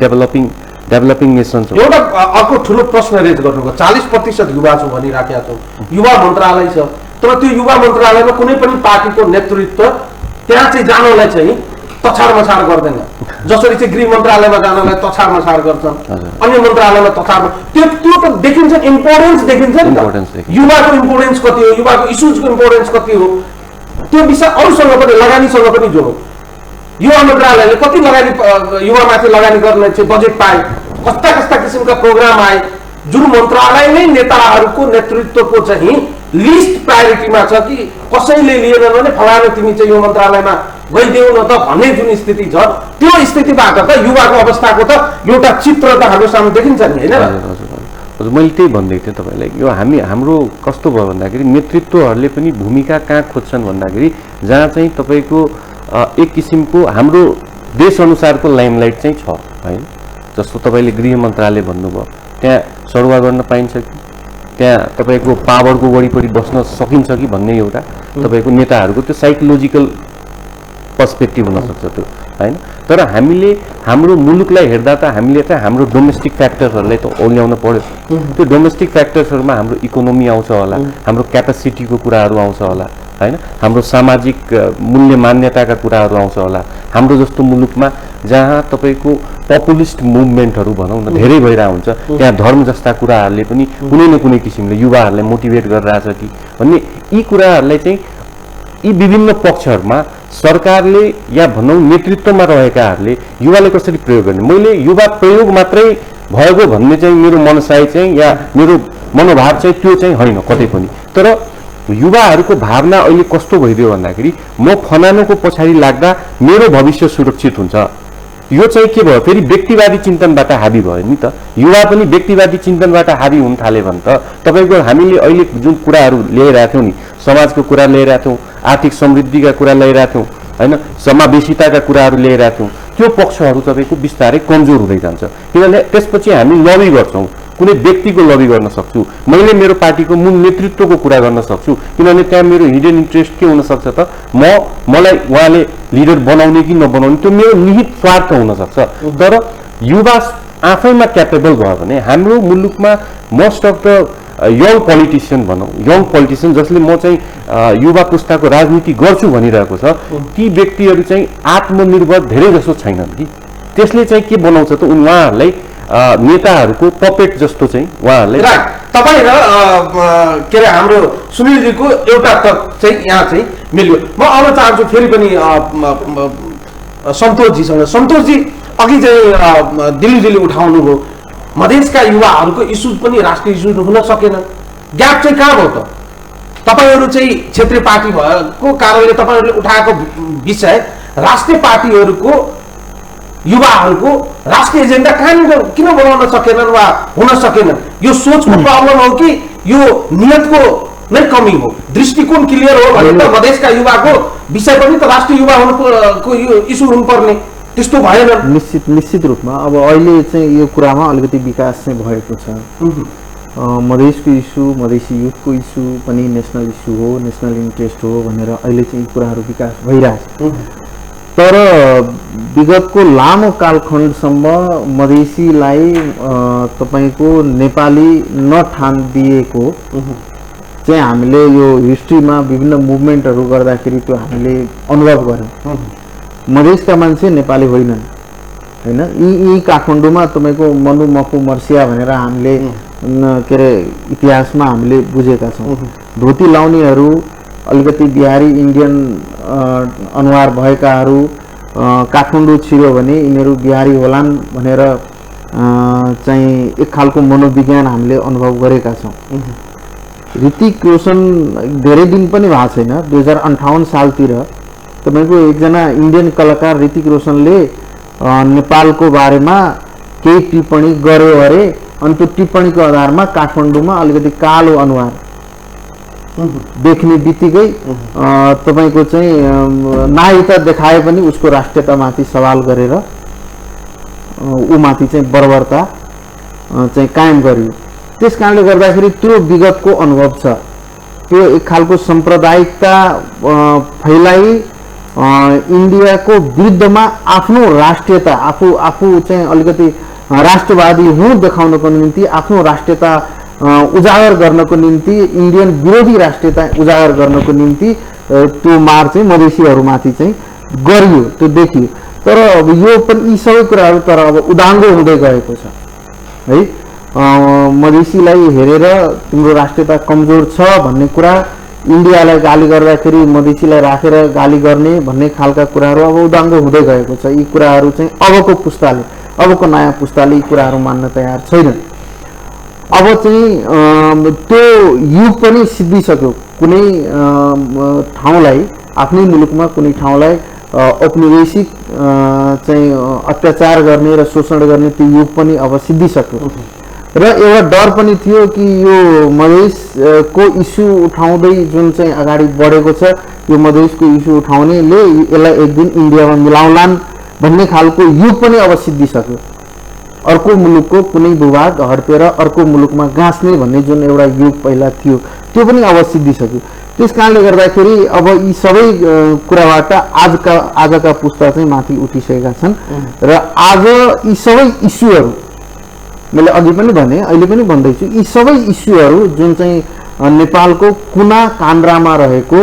डेभलपिङ नेसन छौँ। एउटा अर्को ठुलो प्रश्न रेज गर्नुको 40% युवा छौँ भनिराखेका छौँ, युवा मन्त्रालय छ, तर त्यो युवा मन्त्रालयमा कुनै पनि पार्टीको नेतृत्व त्यहाँ चाहिँ जानलाई चाहिँ तछाड मछाड गर्दैन। जसरी चाहिँ गृह मन्त्रालयमा जानलाई तछाड मछाड गर्छन्, अन्य मन्त्रालयमा तछाड त्यो त देखिन्छ, इम्पोर्टेन्स देखिन्छ नि त। युवाको इम्पोर्टेन्स कति हो, युवाको इस्युजको इम्पोर्टेन्स कति हो, त्यो विषय अरूसँग पनि लगानीसँग पनि जोडौँ। युवा मन्त्रालयले कति लगानी युवामाथि लगानी गर्ने चाहिँ बजेट पाए, कस्ता कस्ता किसिमका प्रोग्राम आए, जुन मन्त्रालय नै नेताहरूको नेतृत्वको चाहिँ लिस्ट प्रायोरिटीमा छ कि कसैले लिएन भने फलानु तिमी चाहिँ यो मन्त्रालयमा गइदेऊ न त भन्ने जुन स्थिति छ, त्यो स्थितिबाट त युवाको अवस्थाको त एउटा चित्र त हाम्रो सामु देखिन्छ नि, होइन? हजुर, मैले त्यही भन्दै थिएँ तपाईँलाई। यो हाम्रो कस्तो भयो भन्दाखेरि नेतृत्वहरूले पनि भूमिका कहाँ खोज्छन् भन्दाखेरि जहाँ चाहिँ तपाईँको एक किसिमको हाम्रो देशअनुसारको लाइमलाइट चाहिँ छ, होइन? जस्तो तपाईँले गृह मन्त्रालय भन्नुभयो, त्यहाँ सरुवा गर्न पाइन्छ कि, त्यहाँ तपाईँको पावरको वरिपरि बस्न सकिन्छ कि भन्ने एउटा तपाईँको नेताहरूको त्यो साइकोलोजिकल पर्सपेक्टिभ हुनसक्छ त्यो, होइन? तर हामीले हाम्रो मुलुकलाई हेर्दा त हामीले चाहिँ हाम्रो डोमेस्टिक फ्याक्टर्सहरूलाई त औल्याउन पर्यो। त्यो डोमेस्टिक फ्याक्टर्सहरूमा हाम्रो इकोनोमी आउँछ होला, हाम्रो क्यापेसिटीको कुराहरू आउँछ होला, होइन? हाम्रो सामाजिक मूल्य मान्यताका कुराहरू आउँछ होला। हाम्रो जस्तो मुलुकमा जहाँ तपाईँको पपुलिस्ट मुभमेन्टहरू भनौँ न धेरै भइरहेको हुन्छ, त्यहाँ धर्म जस्ता कुराहरूले पनि कुनै न कुनै किसिमले युवाहरूलाई मोटिभेट गरिरहेछ कि भन्ने यी कुराहरूलाई चाहिँ यी विभिन्न पक्षहरूमा सरकारले या भनौँ नेतृत्वमा रहेकाहरूले युवाले कसरी प्रयोग गर्ने, मैले युवा प्रयोग मात्रै भएको भन्ने चाहिँ मेरो मनसाय चाहिँ या मेरो मनोभाव चाहिँ त्यो चाहिँ होइन कतै पनि। तर युवाहरूको भावना अहिले कस्तो भइदियो भन्दाखेरि म फलानुको पछाडि लाग्दा मेरो भविष्य सुरक्षित हुन्छ, यो चाहिँ के भयो फेरि व्यक्तिवादी चिन्तनबाट हाबी भयो नि त। युवा पनि व्यक्तिवादी चिन्तनबाट हाबी हुन थाल्यो भने त तपाईँको हामीले अहिले जुन कुराहरू ल्याइरहेको थियौँ नि, समाजको कुरा ल्याइरहेको थियौँ, आर्थिक समृद्धिका कुरा ल्याइरहेको थियौँ, होइन? समावेशिताका कुराहरू ल्याइरहेको थियौँ, त्यो पक्षहरू तपाईँको बिस्तारै कमजोर हुँदै जान्छ। किनभने त्यसपछि हामी लबी गर्छौँ, कुनै व्यक्तिको लबी गर्न सक्छु, मैले मेरो पार्टीको मूल नेतृत्वको कुरा गर्न सक्छु, किनभने त्यहाँ मेरो हिडन इन्ट्रेस्ट के हुनसक्छ त मलाई उहाँले लिडर बनाउने कि नबनाउने त्यो मेरो निहित स्वार्थ हुनसक्छ। तर युवा आफैमा क्यापेबल भयो भने हाम्रो मुलुकमा most of the young politician भनौँ, यङ पोलिटिसियन जसले म चाहिँ युवा पुस्ताको राजनीति गर्छु भनिरहेको छ, ती व्यक्तिहरू चाहिँ आत्मनिर्भर धेरै जसो छैनन् कि। त्यसले चाहिँ के बनाउँछ त उहाँहरूलाई नेताहरूको पपेट जस्तो चाहिँ उहाँहरूलाई। तपाईँ र के अरे हाम्रो सुनिलजीको एउटा तर्क चाहिँ यहाँ चाहिँ मिल्यो। म आउन चाहन्छु फेरि पनि सन्तोषजीसँग। सन्तोषजी अघि चाहिँ दिल्लीजीले उठाउनु भयो, मधेसका युवाहरूको इस्युज पनि राष्ट्रिय इस्युज हुन सकेन, ग्याप चाहिँ कहाँ भयो त? तपाईँहरू चाहिँ क्षेत्रीय पार्टी भएको कारणले तपाईँहरूले उठाएको विषय राष्ट्रिय पार्टीहरूको युवाहरूको राष्ट्रिय एजेन्डा कहाँनिर किन बनाउन सकेनन् वा हुन सकेनन्? यो सोचको प्रब्लम हो कि यो नियतको नै कमी हो? दृष्टिकोण क्लियर हो भने त मधेसका युवाको विषय पनि त राष्ट्रिय युवा हुनुको इस्यु हुनुपर्ने, त्यस्तो भएन। निश्चित रूपमा अब अहिले चाहिँ यो कुरामा अलिकति विकास चाहिँ भएको छ। मधेसको इस्यु, मधेसी युथको इस्यु पनि नेसनल इस्यु हो, नेसनल इन्ट्रेस्ट हो भनेर अहिले चाहिँ यी कुराहरू विकास भइरहेछ। तर विगतको लामो कालखण्डसम्म मधेसीलाई तपाईँको नेपाली नठानिदिएको चाहिँ हामीले यो हिस्ट्रीमा विभिन्न मुभमेन्टहरू गर्दाखेरि त्यो हामीले अनुभव गऱ्यौँ। मधेसका मान्छे नेपाली होइनन्, होइन? यी काठमाडौँमा तपाईँको मनु मफु मर्सिया भनेर हामीले के अरे इतिहासमा हामीले बुझेका छौँ। धोती लाउनेहरू अलिकति बिहारी इन्डियन अनुहार भएकाहरू काठमाडौँ छिर्यो भने यिनीहरू बिहारी होलान् भनेर चाहिँ एक खालको मनोविज्ञान हामीले अनुभव गरेका छौँ। ऋतिक रोशन धेरै दिन पनि भएको छैन, 2058 सालतिर तपाईँको एकजना इन्डियन कलाकार ऋतिक रोशनले नेपालको बारेमा केही टिप्पणी गर्यो अरे, अनि त्यो टिप्पणीको आधारमा काठमाडौँमा अलिकति कालो अनुहार देख्ने बित्तिकै तपाईँको चाहिँ नागरिकता देखाए पनि उसको राष्ट्रियतामाथि सवाल गरेर ऊमाथि चाहिँ बर्बरता चाहिँ कायम गरियो। त्यस कारणले गर्दाखेरि त्यो विगतको अनुभव छ। त्यो एक खालको सांप्रदायिकता फैलाई इन्डियाको विरुद्धमा आफ्नो राष्ट्रियता आफू चाहिँ अलिकति राष्ट्रवादी हुँ देखाउनको निम्ति आफ्नो राष्ट्रियता उजागर गर्नको निम्ति इन्डियन विरोधी राष्ट्रियता उजागर गर्नको निम्ति त्यो मार चाहिँ मधेसीहरूमाथि चाहिँ गरियो, त्यो देखियो। तर अब यो पनि यी सबै कुराहरू तर अब उदाङ्गो हुँदै गएको छ है। मधेसीलाई हेरेर तिम्रो राष्ट्रियता कमजोर छ भन्ने कुरा, इन्डियालाई गाली गर्दाखेरि मधेसीलाई राखेर गाली गर्ने भन्ने खालका कुराहरू अब उदाङ्गो हुँदै गएको छ। यी कुराहरू चाहिँ अबको पुस्ताले, अबको नयाँ पुस्ताले यी कुराहरू मान्न तयार छैन। अब चाहिँ त्यो युग पनि सिद्धिसक्यो। कुनै ठाउँलाई, आफ्नै मुलुकमा कुनै ठाउँलाई औपनिवेशिक चाहिँ अत्याचार गर्ने र शोषण गर्ने त्यो युग पनि अब सिद्धिसक्यो। र एउटा डर पनि थियो कि यो मधेसको इस्यु उठाउँदै जुन चाहिँ अगाडि बढेको छ, यो मधेसको इस्यु उठाउनेले यसलाई एक दिन इन्डियामा मिलाउलान् भन्ने खालको युग पनि अब सिद्धिसक्यो। अर्को मुलुकको कुनै भूभाग हड्पेर अर्को मुलुकमा गाँच्ने भन्ने जुन एउटा युग पहिला थियो त्यो पनि अब सिद्धिसक्यो। त्यस कारणले गर्दाखेरि अब यी सबै कुराबाट आजका पुस्ता चाहिँ माथि उठिसकेका छन् र आज यी सबै इस्युहरू, मैले अघि पनि भने अहिले पनि भन्दैछु, यी सबै इस्युहरू जुन चाहिँ नेपालको कुना कान्द्रामा रहेको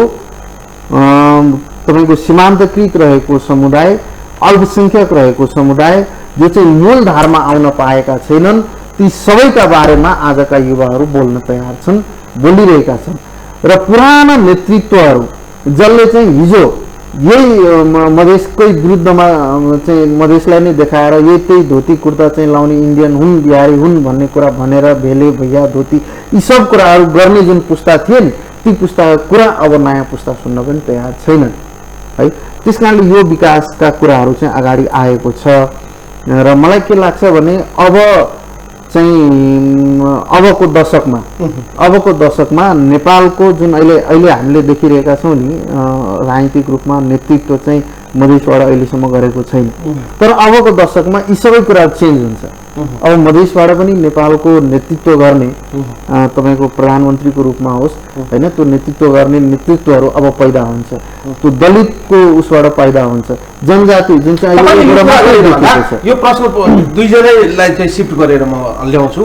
तपाईँको सीमान्तकृत रहेको समुदाय, अल्पसङ्ख्यक रहेको समुदाय जो चाहिँ मूलधारमा आउन पाएका छैनन्, ती सबैका बारेमा आजका युवाहरू बोल्न तयार छन्, बोलिरहेका छन्। र पुराना नेतृत्वहरू जसले चाहिँ हिजो यही मधेसकै विरुद्धमा चाहिँ मधेसलाई नै देखाएर यही त्यही धोती कुर्ता चाहिँ लाउने इन्डियन हुन्, बिहारी हुन् भन्ने कुरा भनेर भेले भैया धोती यी सब कुराहरू गर्ने जुन पुस्ता थिए नि, ती पुस्ताको कुरा अब नयाँ पुस्ता सुन्न पनि तयार छैनन् है। त्यस कारणले यो विकासका कुराहरू चाहिँ अगाडि आएको छ। र मलाई के लाग्छ भने अब चाहिँ अबको दशकमा नेपालको जुन अहिले हामीले देखिरहेका छौँ नि राजनीतिक रूपमा नेतृत्व चाहिँ मधेसबाट अहिलेसम्म गरेको छैन। तर अबको दशकमा यी सबै कुरा चेन्ज हुन्छ। अब मधेसबाट पनि नेपालको नेतृत्व गर्ने तपाईँको प्रधानमन्त्रीको रूपमा होस् होइन, त्यो नेतृत्व गर्ने नेतृत्वहरू अब पैदा हुन्छ। त्यो दलितको उसबाट पैदा हुन्छ, जनजाति जुन चाहिँ यो प्रश्न दुईजनालाई चाहिँ सिफ्ट गरेर म ल्याउँछु।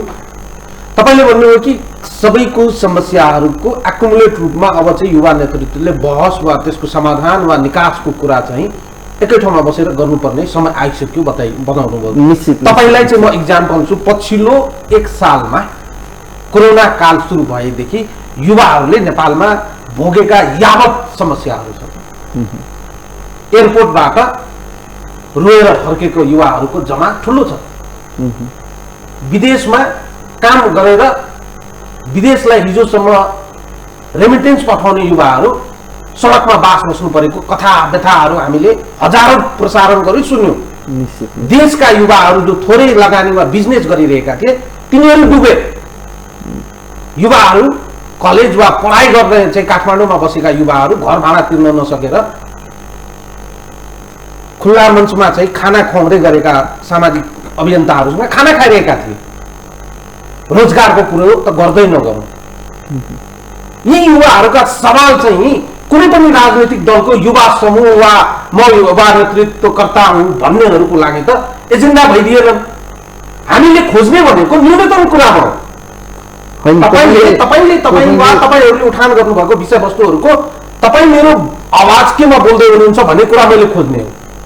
तपाईँले भन्नुभयो कि सबैको समस्याहरूको एकुमुलेट रूपमा अब चाहिँ युवा नेतृत्वले बहस वा त्यसको समाधान वा निकासको कुरा चाहिँ एकै ठाउँमा बसेर गर्नुपर्ने समय आइसक्यो बताउनु भयो। तपाईँलाई चाहिँ म इक्जाम्पल छु, पछिल्लो 1 सालमा कोरोना काल सुरु भएदेखि युवाहरूले नेपालमा भोगेका यावत समस्याहरू छन्। एयरपोर्टबाट रोएर फर्केको युवाहरूको जमा ठुलो छ। विदेशमा काम गरेर विदेशलाई हिजोसम्म रेमिटेन्स पठाउने युवाहरू सडकमा बास बस्नु परेको कथा व्यथाहरू हामीले हजारौं प्रसारण गरी सुन्यौं। देशका युवाहरू जो थोरै लगानीमा बिजनेस गरिरहेका थिए तिनीहरू डुबे। युवाहरू कलेज वा पढाइ गर्ने चाहिँ काठमाडौँमा बसेका युवाहरू घर भाडा तिर्न नसकेर खुल्ला मञ्चमा चाहिँ खाना खुवाउँदै गरेका सामाजिक अभियन्ताहरूसँग खाना खाइरहेका थिए। रोजगारको कुरो त गर्दै नगरौँ। यी युवाहरूका सवाल चाहिँ कुनै पनि राजनीतिक दलको युवा समूह वा म युवा नेतृत्वकर्ता हुँ भन्नेहरूको लागि त एजेन्डा भइदिएनन्। हामीले खोज्ने भनेको न्यूनतम कुरा हो। तपाईँहरूले उठान गर्नुभएको विषयवस्तुहरूको तपाईँ मेरो आवाज केमा बोल्दै हुनुहुन्छ भन्ने कुरा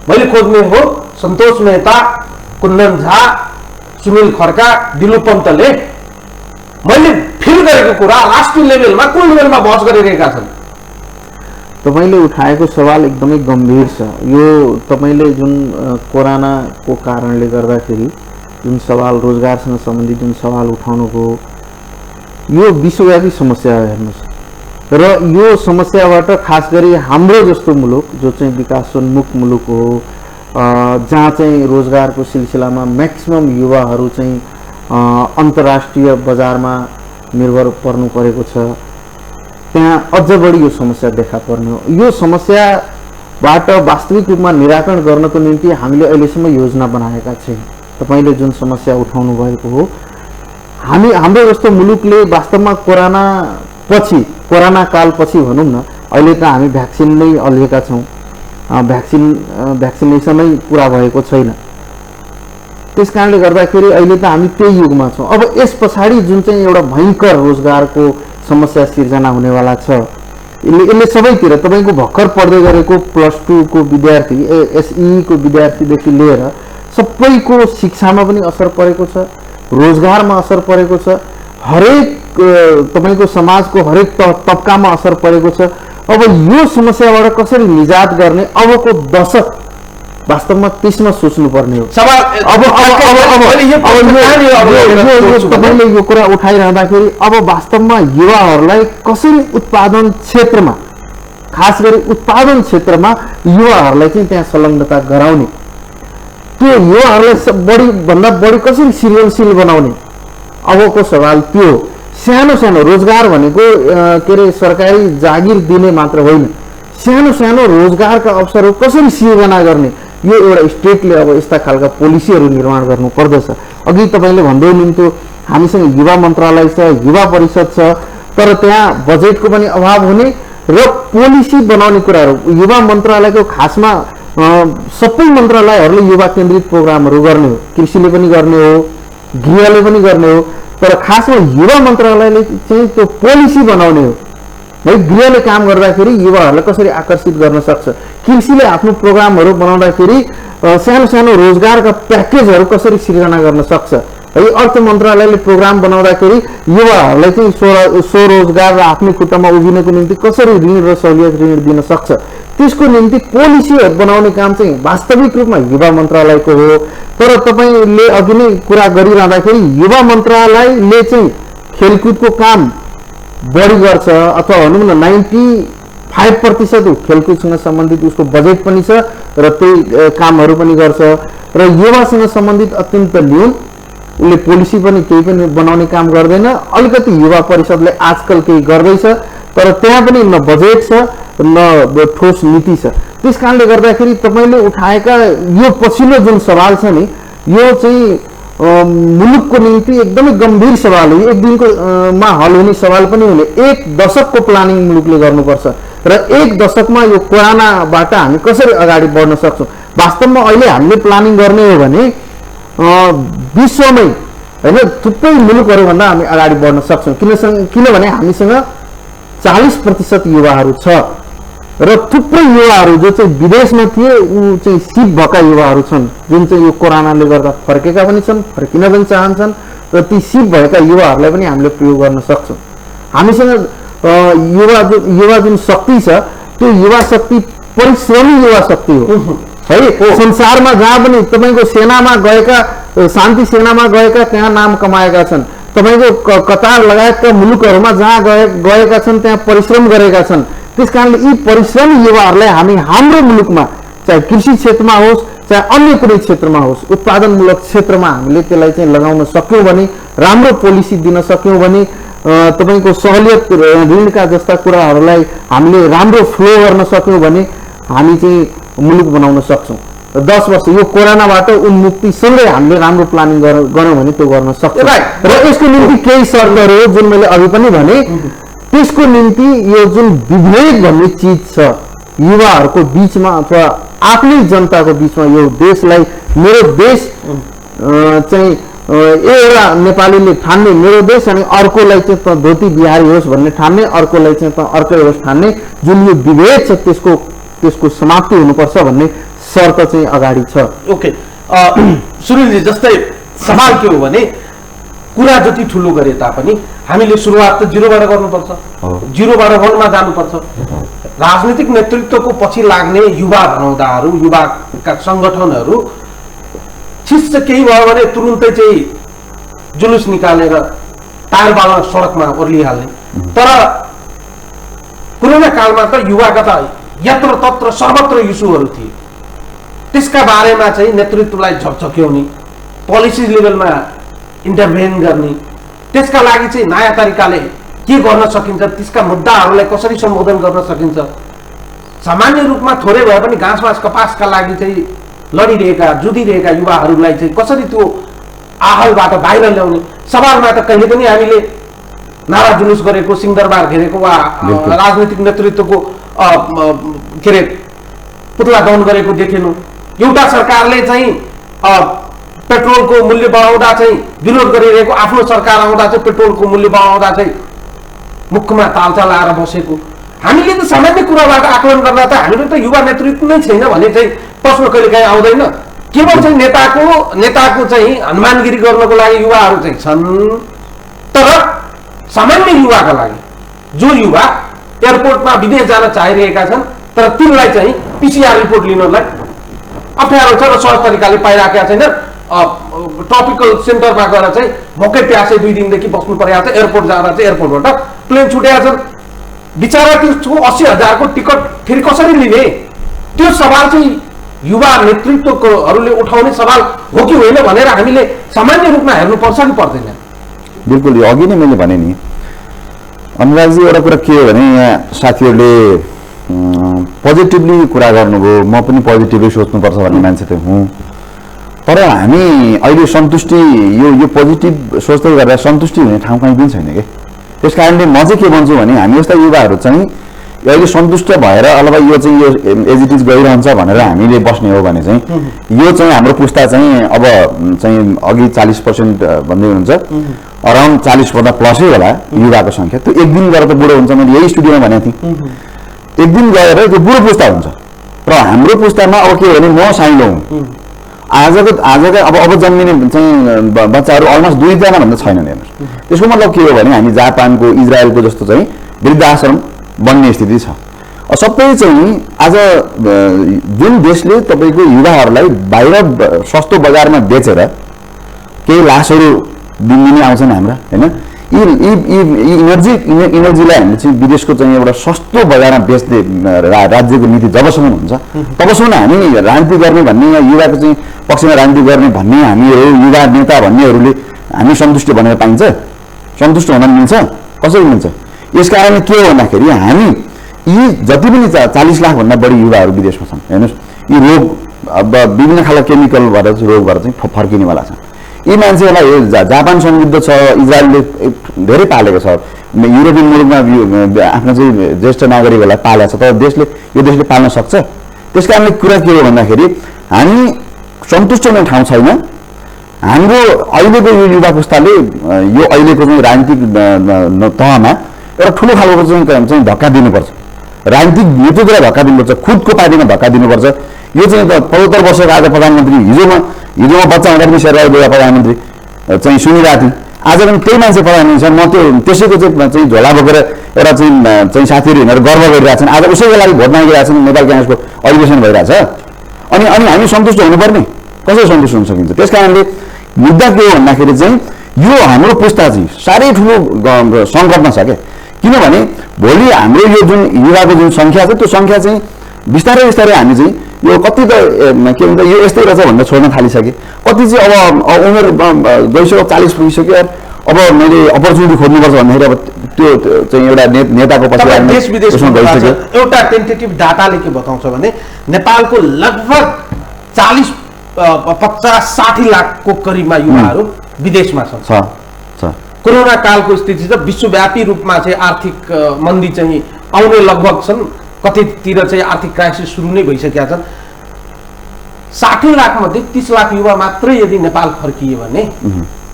मैले खोज्ने हो। सन्तोष मेहता, कुन्दन झा, सुनिल खड्का, दिलु पन्तले मैले फिल गरेको कुरा राष्ट्रिय लेभलमा कुन लेभलमा बहस गरिरहेका छन्। तपाईँले उठाएको सवाल एकदमै गम्भीर छ। यो तपाईँले जुन कोरोनाको कारणले गर्दाखेरि जुन सवाल रोजगारसँग सम्बन्धित जुन सवाल उठाउनुभयो यो विश्वव्यापी समस्या हो हेर्नुहोस्। र यो समस्याबाट खास गरी हाम्रो जस्तो मुलुक जो चाहिँ विकासोन्मुख मुलुक हो, जहाँ चाहिँ रोजगारको सिलसिलामा म्याक्सिमम युवाहरू चाहिँ अन्तर्राष्ट्रिय बजारमा निर्भर पर्नु परेको छ, त्यहाँ अझ बढी यो समस्या देखा पर्ने हो। यो समस्याबाट वास्तविक रूपमा निराकरण गर्नको निम्ति हामीले अहिलेसम्म योजना बनाएका छैनौँ। तपाईँले जुन समस्या उठाउनु भएको हो, हाम्रो जस्तो मुलुकले वास्तवमा कोरोना कालपछि भनौँ न, अहिले त हामी भ्याक्सिन नै अलिएका छौँ, भ्याक्सिनेसनै पुरा भएको छैन। त्यस कारणले गर्दाखेरि अहिले त हामी त्यही युगमा छौँ। अब यस पछाडि जुन चाहिँ एउटा भयङ्कर रोजगारको समस्या सिर्जना हुनेवाला छ, यसले सबैतिर तपाईँको भर्खर पढ्दै गरेको +2 को विद्यार्थी, SE को विद्यार्थीदेखि लिएर सबैको शिक्षामा पनि असर परेको छ, रोजगारमा असर परेको छ, हरेक तपाईँको समाजको हरेक तबकामा असर परेको छ। अब यो समस्याबाट कसरी निजात गर्ने अबको दशक वास्तवमा त्यसमा सोच्नुपर्ने हो। तपाईँले यो कुरा उठाइरहँदाखेरि अब वास्तवमा युवाहरूलाई कसरी उत्पादन क्षेत्रमा, खास गरी उत्पादन क्षेत्रमा युवाहरूलाई चाहिँ त्यहाँ संलग्नता गराउने, त्यो युवाहरूलाई भन्दा बढी कसरी सृजनशील बनाउने, अबको सवाल त्यो हो। सानो सानो रोजगार भनेको के अरे सरकारी जागिर दिने मात्र होइन, सानो सानो रोजगारका अवसरहरू कसरी सिर्जना गर्ने, यो एउटा स्टेटले अब यस्ता खालका पोलिसीहरू निर्माण गर्नु पर्दछ। अघि तपाईँले भन्दै हुनुहुन्थ्यो हामीसँग युवा मन्त्रालय छ, युवा परिषद छ, तर त्यहाँ बजेटको पनि अभाव हुने र पोलिसी बनाउने कुराहरू, युवा मन्त्रालयको खासमा सबै मन्त्रालयहरूले युवा केन्द्रित प्रोग्रामहरू गर्ने हो, कृषिले पनि गर्ने हो, गृहले पनि गर्ने हो, तर खासमा युवा मन्त्रालयले चाहिँ त्यो पोलिसी बनाउने हो है। गृहले काम गर्दाखेरि युवाहरूलाई कसरी आकर्षित गर्न सक्छ, कृषिले आफ्नो प्रोग्रामहरू बनाउँदाखेरि सानो सानो रोजगारका प्याकेजहरू कसरी सिर्जना गर्न सक्छ है। अर्थ मन्त्रालयले प्रोग्राम बनाउँदाखेरि युवाहरूलाई चाहिँ स्वरोजगार र आफ्नै खुट्टामा उभिनको निम्ति कसरी ऋण र सहुलियत दिन सक्छ, त्यसको निम्ति पोलिसीहरू बनाउने काम चाहिँ वास्तविक रूपमा युवा मन्त्रालयको हो। तर तपाईँले अघि नै कुरा गरिरहँदाखेरि युवा मन्त्रालयले चाहिँ खेलकुदको काम बढी गर्छ, अथवा भनौँ न 95% खेलकुदसँग सम्बन्धित उसको बजेट पनि छ र त्यही कामहरू पनि गर्छ, र युवासँग सम्बन्धित अत्यन्त न्यून, उसले पोलिसी पनि केही पनि बनाउने काम गर्दैन। अलिकति युवा परिषदले आजकल केही गर्दैछ, तर त्यहाँ पनि न बजेट छ न ठोस नीति छ। त्यस कारणले गर्दाखेरि तपाईँले उठाएका यो पछिल्लो जुन सवाल छ नि, यो चाहिँ मुलुकको निम्ति एकदमै गम्भीर सवाल हो। एक दिनको मा हल हुने सवाल पनि हुने, 1 दशकको प्लानिङ मुलुकले गर्नुपर्छ र 1 दशकमा यो कोरोनाबाट हामी कसरी अगाडि बढ्न सक्छौँ। वास्तवमा अहिले हामीले प्लानिङ गर्ने हो भने विश्वमै होइन थुप्रै मुलुकहरूभन्दा हामी अगाडि बढ्न सक्छौँ, किनभने हामीसँग 40% युवाहरू छ र थुप्रै युवाहरू जो चाहिँ विदेशमा थिए ऊ चाहिँ सिप भएका युवाहरू छन्, जुन चाहिँ यो कोरोनाले गर्दा फर्केका पनि छन्, फर्किन पनि चाहन्छन्, र ती सिप भएका युवाहरूलाई पनि हामीले प्रयोग गर्न सक्छौँ। हामीसँग युवा जुन शक्ति छ, त्यो युवा शक्ति परिश्रमी युवा शक्ति हो है। संसारमा जहाँ पनि तपाईँको सेनामा गएका, शान्ति सेनामा गएका त्यहाँ नाम कमाएका छन्, तपाईँको कतार लगायतका मुलुकहरूमा जहाँ गएका छन् त्यहाँ परिश्रम गरेका छन्। त्यस कारणले यी परिश्रमी युवाहरूलाई हामी हाम्रो मुलुकमा चाहे कृषि क्षेत्रमा होस् चाहे अन्य कुनै क्षेत्रमा होस्, उत्पादनमूलक क्षेत्रमा हामीले त्यसलाई चाहिँ लगाउन सक्यौँ भने, राम्रो पोलिसी दिन सक्यौँ भने, तपाईँको सहुलियत ऋणका जस्ता कुराहरूलाई हामीले राम्रो फ्लो गर्न सक्यौँ भने हामी चाहिँ मुलुक बनाउन सक्छौँ। 10 वर्ष यो कोरोनाबाट उन्मुक्तिसँगै हामीले राम्रो प्लानिङ गऱ्यौँ भने त्यो गर्न सक्छौँ। र यसको निम्ति केही शर्तहरू हो जुन मैले अघि पनि भने, त्यसको निम्ति यो जुन विवेक भन्ने चिज छ युवाहरूको बिचमा अथवा आफ्नै जनताको बिचमा, यो देशलाई मेरो देश चाहिँ एउटा नेपालीले ठान्ने मेरो देश अनि अर्कोलाई चाहिँ त धोती बिहारी होस् भन्ने ठान्ने, अर्कोलाई चाहिँ त अर्कै होस् ठान्ने, जुन यो विभेद छ त्यसको समाप्ति हुनुपर्छ भन्ने शर्त चाहिँ अगाडि छ। ओके सुनिलजी, जस्तै सवाल के हो भने कुरा जति ठुलो गरे तापनि हामीले सुरुवात त 0बाट गर्नुपर्छ, 0बाट 1मा जानुपर्छ। राजनीतिक नेतृत्वको पछि लाग्ने युवा भनौदाहरू, युवाका सङ्गठनहरू छिस्स केही भयो भने तुरुन्तै चाहिँ जुलुस निकालेर टायर बाल्न सडकमा ओर्लिहाल्ने। तर कोरोना कालमा त युवाका त यत्र तत्र सर्वत्र इस्युहरू थिए, त्यसका बारेमा चाहिँ नेतृत्वलाई झकझक्याउने, पोलिसी लेभलमा इन्टरभेन गर्ने, त्यसका लागि चाहिँ नयाँ तरिकाले के गर्न सकिन्छ, त्यसका मुद्दाहरूलाई कसरी सम्बोधन गर्न सकिन्छ। सामान्य रूपमा थोरै भए पनि घाँस बाँस कपासका लागि चाहिँ लडिरहेका जुधिरहेका युवाहरूलाई चाहिँ कसरी त्यो आहलबाट बाहिर ल्याउने। सवालमा त कहिले पनि हामीले नारा जुलुस गरेको, सिंहदरबार घेरेको वा राजनीतिक नेतृत्वको के अरे पुतला दहन गरेको देखेनौँ। एउटा सरकारले चाहिँ पेट्रोलको मूल्य बढाउँदा चाहिँ विरोध गरिरहेको, आफ्नो सरकार आउँदा चाहिँ पेट्रोलको मूल्य बढाउँदा चाहिँ मुखमा तालचा लाएर बसेको। हामीले त सामान्य कुराबाट आकलन गर्दा त हामीले त युवा नेतृत्व नै छैन भने चाहिँ प्रश्न कहिले काहीँ आउँदैन। केवल चाहिँ नेताको चाहिँ हनुमानगिरी गर्नको लागि युवाहरू चाहिँ छन्, तर सामान्य युवाका लागि जो युवा एयरपोर्टमा विदेश जान चाहिरहेका छन् तर तिनलाई चाहिँ पिसिआर रिपोर्ट लिनलाई अप्ठ्यारो छ र सहज तरिकाले पाइराखेका छैन। ट्रपिकल सेन्टरमा गएर चाहिँ भोकै प्यासै 2 दिनदेखि बस्नु परेको छ। एयरपोर्ट जाँदा चाहिँ एयरपोर्टबाट प्लेन छुटेका छन्। बिचरा त्यसको 80,000 को टिकट फेरि कसरी लिने? त्यो सवाल चाहिँ युवा नेतृत्वकोहरूले उठाउने सवाल हो कि होइन भनेर हामीले सामान्य रूपमा हेर्नुपर्छ कि पर्दैन? बिल्कुल, यो अघि नै मैले भने नि अनुरागजी, एउटा कुरा के हो भने यहाँ साथीहरूले पोजिटिभली कुरा गर्नुभयो, म पनि पोजिटिभली सोच्नुपर्छ भन्ने मान्छे त हुँ। तर हामी अहिले सन्तुष्टि यो पोजिटिभ सोच्दै गर्दा सन्तुष्टि हुने ठाउँ कहीँ पनि छैन कि। त्यस कारणले म चाहिँ के भन्छु भने हामी जस्ता युवाहरू चाहिँ अहिले सन्तुष्ट भएर अथवा यो चाहिँ यो एज इट इज गइरहन्छ भनेर हामीले बस्ने हो भने चाहिँ यो चाहिँ हाम्रो पुस्ता चाहिँ अब चाहिँ अघि 40% भन्दै हुनुहुन्छ, अराउन्ड 40% प्लसै होला युवाको सङ्ख्या। त्यो एक दिन गएर त बुढो हुन्छ। मैले यही स्टुडियोमा भनेको थिएँ, एक दिन गएर त्यो बुढो पुस्ता हुन्छ। र हाम्रो पुस्तामा अब के हो भने म साइलो हुँ। आजको अब जन्मिने चाहिँ बच्चाहरू अलमोस्ट 2 जना भन्दा छैनन्। हेर्नुहोस्, त्यसको मतलब के हो भने हामी जापानको, इजरायलको जस्तो चाहिँ वृद्धाश्रम बन्ने स्थिति छ। सबै चाहिँ आज जुन देशले तपाईँको युवाहरूलाई बाहिर सस्तो बजारमा बेचेर केही लासहरू दिनदिनै आउँछन् हाम्रा, होइन? यी इनर्जीलाई हामीले चाहिँ विदेशको चाहिँ एउटा सस्तो बजारमा बेच्ने राज्यको नीति जबसम्म हुन्छ तबसम्म हामी राजनीति गर्ने भन्ने या युवाको चाहिँ पक्षमा राजनीति गर्ने भन्ने हामीहरू युवा नेता भन्नेहरूले हामी सन्तुष्ट भनेर पाइन्छ? सन्तुष्ट हुन मिल्छ? कसरी मिल्छ? यस कारणले के हो भन्दाखेरि हामी यी जति पनि 40 लाखभन्दा बढी युवाहरू विदेशमा छन्। हेर्नुहोस्, यी रोग अब विभिन्न खालको केमिकलबाट रोगबाट चाहिँ फर्किनेवाला छ। यी मान्छेहरूलाई जापान समृद्ध छ, इजरायलले धेरै पालेको छ, युरोपियन मुलुकमा आफ्नो चाहिँ ज्येष्ठ नागरिकहरूलाई पालेको छ, तर यो देशले पाल्न सक्छ? त्यस कारणले कुरा के हो भन्दाखेरि हामी सन्तुष्ट हुने ठाउँ छैन। हाम्रो अहिलेको यो युवा पुस्ताले यो अहिलेको चाहिँ राजनीतिक तहमा एउटा ठुलो खालको चाहिँ धक्का दिनुपर्छ। राजनीतिक नेतृत्वलाई धक्का दिनुपर्छ, खुदको पार्टीमा धक्का दिनुपर्छ। यो चाहिँ 75 वर्षको आज प्रधानमन्त्री, हिजोमा बच्चा हुँदा पनि शेरबहादुर देउवा प्रधानमन्त्री चाहिँ सुनिरहेको थिएँ। आज पनि त्यही मान्छे प्रधानमन्त्री छ। म त्यो त्यसैको चाहिँ झोला बोकेर एउटा चाहिँ साथीहरू हिँडेर गर्व गरिरहेको छन्। आज उसैको लागि भोट मागिरहेको छन्। नेपाल काङ्ग्रेसको अधिवेशन भइरहेछ। अनि हामी सन्तुष्ट हुनुपर्ने, कसरी सन्तुष्ट हुन सकिन्छ? त्यस कारणले मुद्दा के हो भन्दाखेरि चाहिँ यो हाम्रो पुस्ता चाहिँ साह्रै ठुलो सङ्कटमा छ क्या। किनभने भोलि हाम्रो यो जुन युवाको जुन सङ्ख्या छ त्यो सङ्ख्या चाहिँ बिस्तारै हामी चाहिँ यो कति त के भन्छ यो यस्तै रहेछ भनेर छोड्न थालिसके। कति चाहिँ अब उमेर गइसक्यो, 40 पुगिसक्यो, अब मैले अपर्च्युनिटी खोज्नुपर्छ भन्दाखेरि अब त्यो चाहिँ एउटा नेताको पछि देश विदेशमा गइसक्यो। एउटा टेन्टेटिभ डाटाले के बताउँछ भने नेपालको लगभग 50-60 लाखको करिबमा युवाहरू विदेशमा छन्। कोरोना कालको स्थिति छ, विश्वव्यापी रूपमा चाहिँ आर्थिक मन्दी चाहिँ आउने लगभग छन्। कतितिर चाहिँ आर्थिक क्राइसिस सुरु नै भइसकेका छन्। 60 लाख मध्ये 30 लाख युवा मात्रै यदि नेपाल फर्किए भने,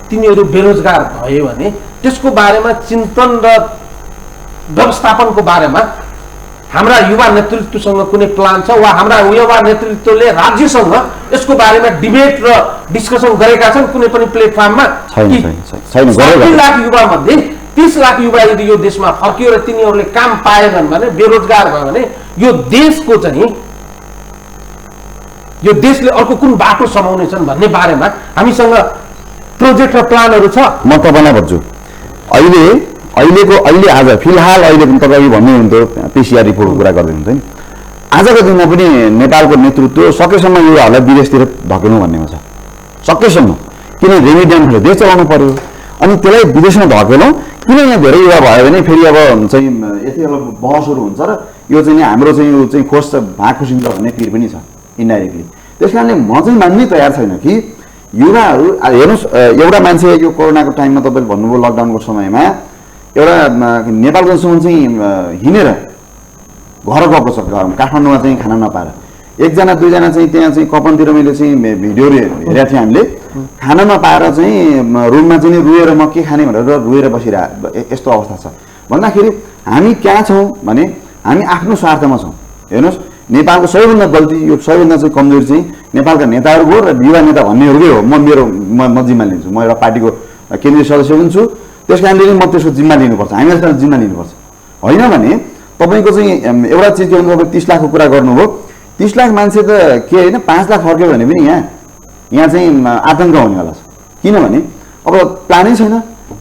तिनीहरू बेरोजगार भए भने त्यसको बारेमा चिन्तन र व्यवस्थापनको बारेमा हाम्रा युवा नेतृत्वसँग कुनै प्लान छ वा हाम्रा युवा नेतृत्वले राज्यसँग यसको बारेमा डिबेट र डिस्कसन गरेका छन् कुनै पनि प्लेटफर्ममा? 60 लाख युवा मध्ये 30 लाख युवा यदि यो देशमा फर्कियो र तिनीहरूले काम पाएनन् भने, बेरोजगार भयो भने यो देशको चाहिँ यो देशले अर्को कुन बाटो समाउनेछन् भन्ने बारेमा हामीसँग प्रोजेक्ट र प्लानहरू छ। म तपाईँलाई भन्छु, अहिले आज फिलहाल अहिले पनि तपाईँ भन्नुहुन्थ्यो पिसिआर रिपोर्टको कुरा गर्दै हुन्थ्यो नि। आजको दिनमा पनि नेपालको नेतृत्व सकेसम्म युवाहरूलाई विदेशतिर धकेल्नु भन्नेमा छ। सकेसम्म, किन रेमिट्यान्सले देश चलाउनु पर्यो, अनि त्यसलाई विदेशमा धकेलौँ किन यहाँ धेरै युवा भयो भने फेरि अब चाहिँ यति अब बहसहरू हुन्छ र यो चाहिँ हाम्रो चाहिँ यो चाहिँ खोज भाग खुसिन्छ भन्ने पिर पनि छ इन्डाइरेक्टली। त्यस कारणले म चाहिँ मान्नै तयार छैन कि युवाहरू हेर्नुहोस्, एउटा मान्छे यो कोरोनाको टाइममा तपाईँले भन्नुभयो लकडाउनको समयमा एउटा नेपालको जसम्म चाहिँ हिँडेर घर गएको छ, काठमाडौँमा चाहिँ खाना नपाएर। एकजना दुईजना चाहिँ त्यहाँ चाहिँ कपनतिर मैले चाहिँ भिडियोहरू हेरेको थिएँ हामीले, खाना नपाएर चाहिँ रुममा चाहिँ रुएर म के खाने भनेर रुएर बसिरह यस्तो अवस्था छ। भन्दाखेरि हामी कहाँ छौँ भने हामी आफ्नो स्वार्थमा छौँ। हेर्नुहोस्, नेपालको सबैभन्दा गल्ती, यो सबैभन्दा चाहिँ कमजोरी चाहिँ नेपालका नेताहरूको र युवा नेता भन्नेहरूकै हो। म जिम्मा लिन्छु, म एउटा पार्टीको केन्द्रीय सदस्य पनि छु, त्यस कारणले म त्यसको जिम्मा लिनुपर्छ, हामीलाई त्यसलाई जिम्मा लिनुपर्छ। होइन भने तपाईँको चाहिँ एउटा चिज के भन्नु, 30 लाखको कुरा गर्नुभयो, 30 लाख मान्छे त के होइन 5 लाख फर्क्यो भने पनि यहाँ चाहिँ आतङ्क हुनेवाला छ। किनभने अब प्लानै छैन।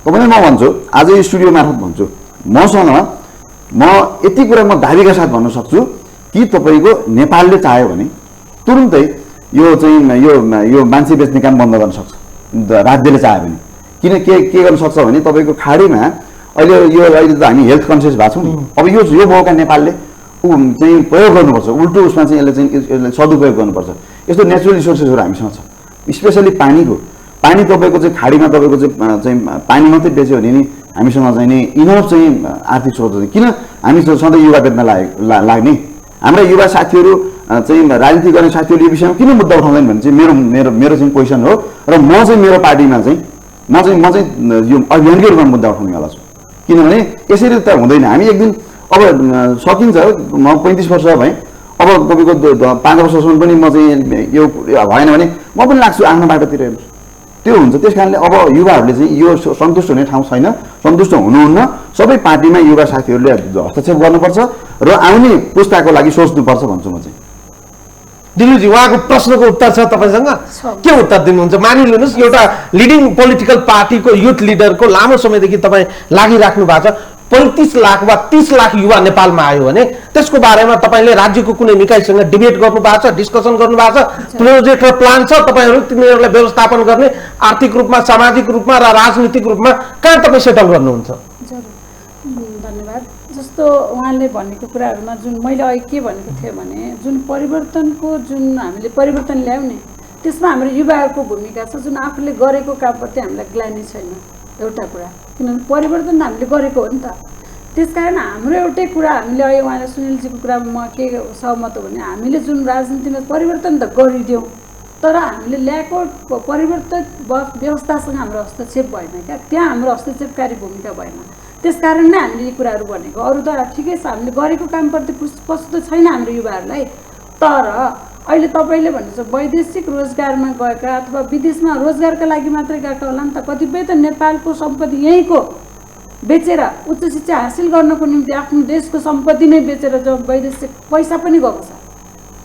तपाईँलाई म भन्छु, आज यो स्टुडियो मार्फत भन्छु, मसँग म यति कुरा म दाबीका साथ भन्न सक्छु कि तपाईँको नेपालले चाह्यो भने तुरुन्तै यो चाहिँ यो मान्छे बेच्ने काम बन्द गर्न सक्छ राज्यले चाह्यो भने। किन के गर्न सक्छ भने तपाईँको खाडीमा अहिले त हामी हेल्थ कन्सियस भएको छौँ नि। अब यो मौका नेपालले चाहिँ प्रयोग गर्नुपर्छ, उल्टो उसमा चाहिँ यसले सदुपयोग गर्नुपर्छ। यस्तो नेचुरल रिसोर्सेसहरू हामीसँग छ, स्पेसली पानी तपाईँको चाहिँ खाडीमा तपाईँको चाहिँ पानी मात्रै बेच्यो भने नि हामीसँग चाहिँ नि इनफ चाहिँ आर्थिक स्रोत छ। किन हामी सधैँ युवा बेच्न लाग्ने? हाम्रा युवा साथीहरू चाहिँ राजनीति गर्ने साथीहरूले यो विषयमा किन मुद्दा उठाउँदैन भने चाहिँ मेरो चाहिँ क्वेसन हो। र म चाहिँ मेरो पार्टीमा चाहिँ म चाहिँ यो अभियानकै रूपमा मुद्दा उठाउनेवाला छु। किनभने यसरी त हुँदैन। हामी एक दिन अब सकिन्छ, म 35 वर्ष भएँ, अब तपाईँको 5 वर्षसम्म पनि म चाहिँ यो भएन भने म पनि लाग्छु आफ्नो बाटोतिर। हेर्नुहोस्, त्यो हुन्छ। त्यस कारणले अब युवाहरूले चाहिँ यो सन्तुष्ट हुने ठाउँ छैन, सन्तुष्ट हुनुहुन्न। सबै पार्टीमा युवा साथीहरूले हस्तक्षेप गर्नुपर्छ र आउने पुस्ताको लागि सोच्नुपर्छ भन्छु म चाहिँ। दिलुजी, उहाँको प्रश्नको उत्तर छ तपाईँसँग? के उत्तर दिनुहुन्छ? मानिलिनुहोस् एउटा लिडिङ पोलिटिकल पार्टीको युथ लिडरको लामो समयदेखि तपाईँ लागिराख्नु भएको छ, 35 लाख वा 30 लाख युवा नेपालमा आयो भने त्यसको बारेमा तपाईँले राज्यको कुनै निकायसँग डिबेट गर्नु भएको छ, डिस्कसन गर्नु भएको छ, प्रोजेक्ट र प्लान छ तपाईँहरू तिनीहरूलाई व्यवस्थापन गर्ने आर्थिक रूपमा, सामाजिक रूपमा र राजनीतिक रूपमा कहाँ तपाईँ सेटल गर्नुहुन्छ? धन्यवाद। जस्तो उहाँले भनेको कुराहरूमा जुन मैले अघि के भनेको थिएँ भने जुन परिवर्तनको जुन हामीले परिवर्तन ल्याउने त्यसमा हाम्रो युवाहरूको भूमिका छ। जुन आफूले गरेको कामप्रति हामीलाई ग्लानी छैन, एउटा कुरा, किनभने परिवर्तन त हामीले गरेको हो नि त। त्यसकारण हाम्रो एउटै कुरा हामीले अहिले उहाँले सुनिलजीको कुरामा म के सहमत हो भने हामीले जुन राजनीतिमा परिवर्तन त गरिदियौँ, तर हामीले ल्याएको परिवर्तन व्यवस्थासँग हाम्रो हस्तक्षेप भएन क्या, त्यहाँ हाम्रो हस्तक्षेपकारी भूमिका भएन। त्यसकारण नै हामीले यी कुराहरू भनेको। अरू त ठिकै छ, हामीले गरेको कामप्रति पशु त छैन हाम्रो युवाहरूलाई। तर अहिले तपाईँले भन्नुहुन्छ वैदेशिक रोजगारमा गएका अथवा विदेशमा रोजगारका लागि मात्रै गएका होला नि त। कतिपय त नेपालको सम्पत्ति यहीँको बेचेर उच्च शिक्षा हासिल गर्नको निम्ति आफ्नो देशको सम्पत्ति नै बेचेर जो वैदेशिक पैसा पनि गएको छ।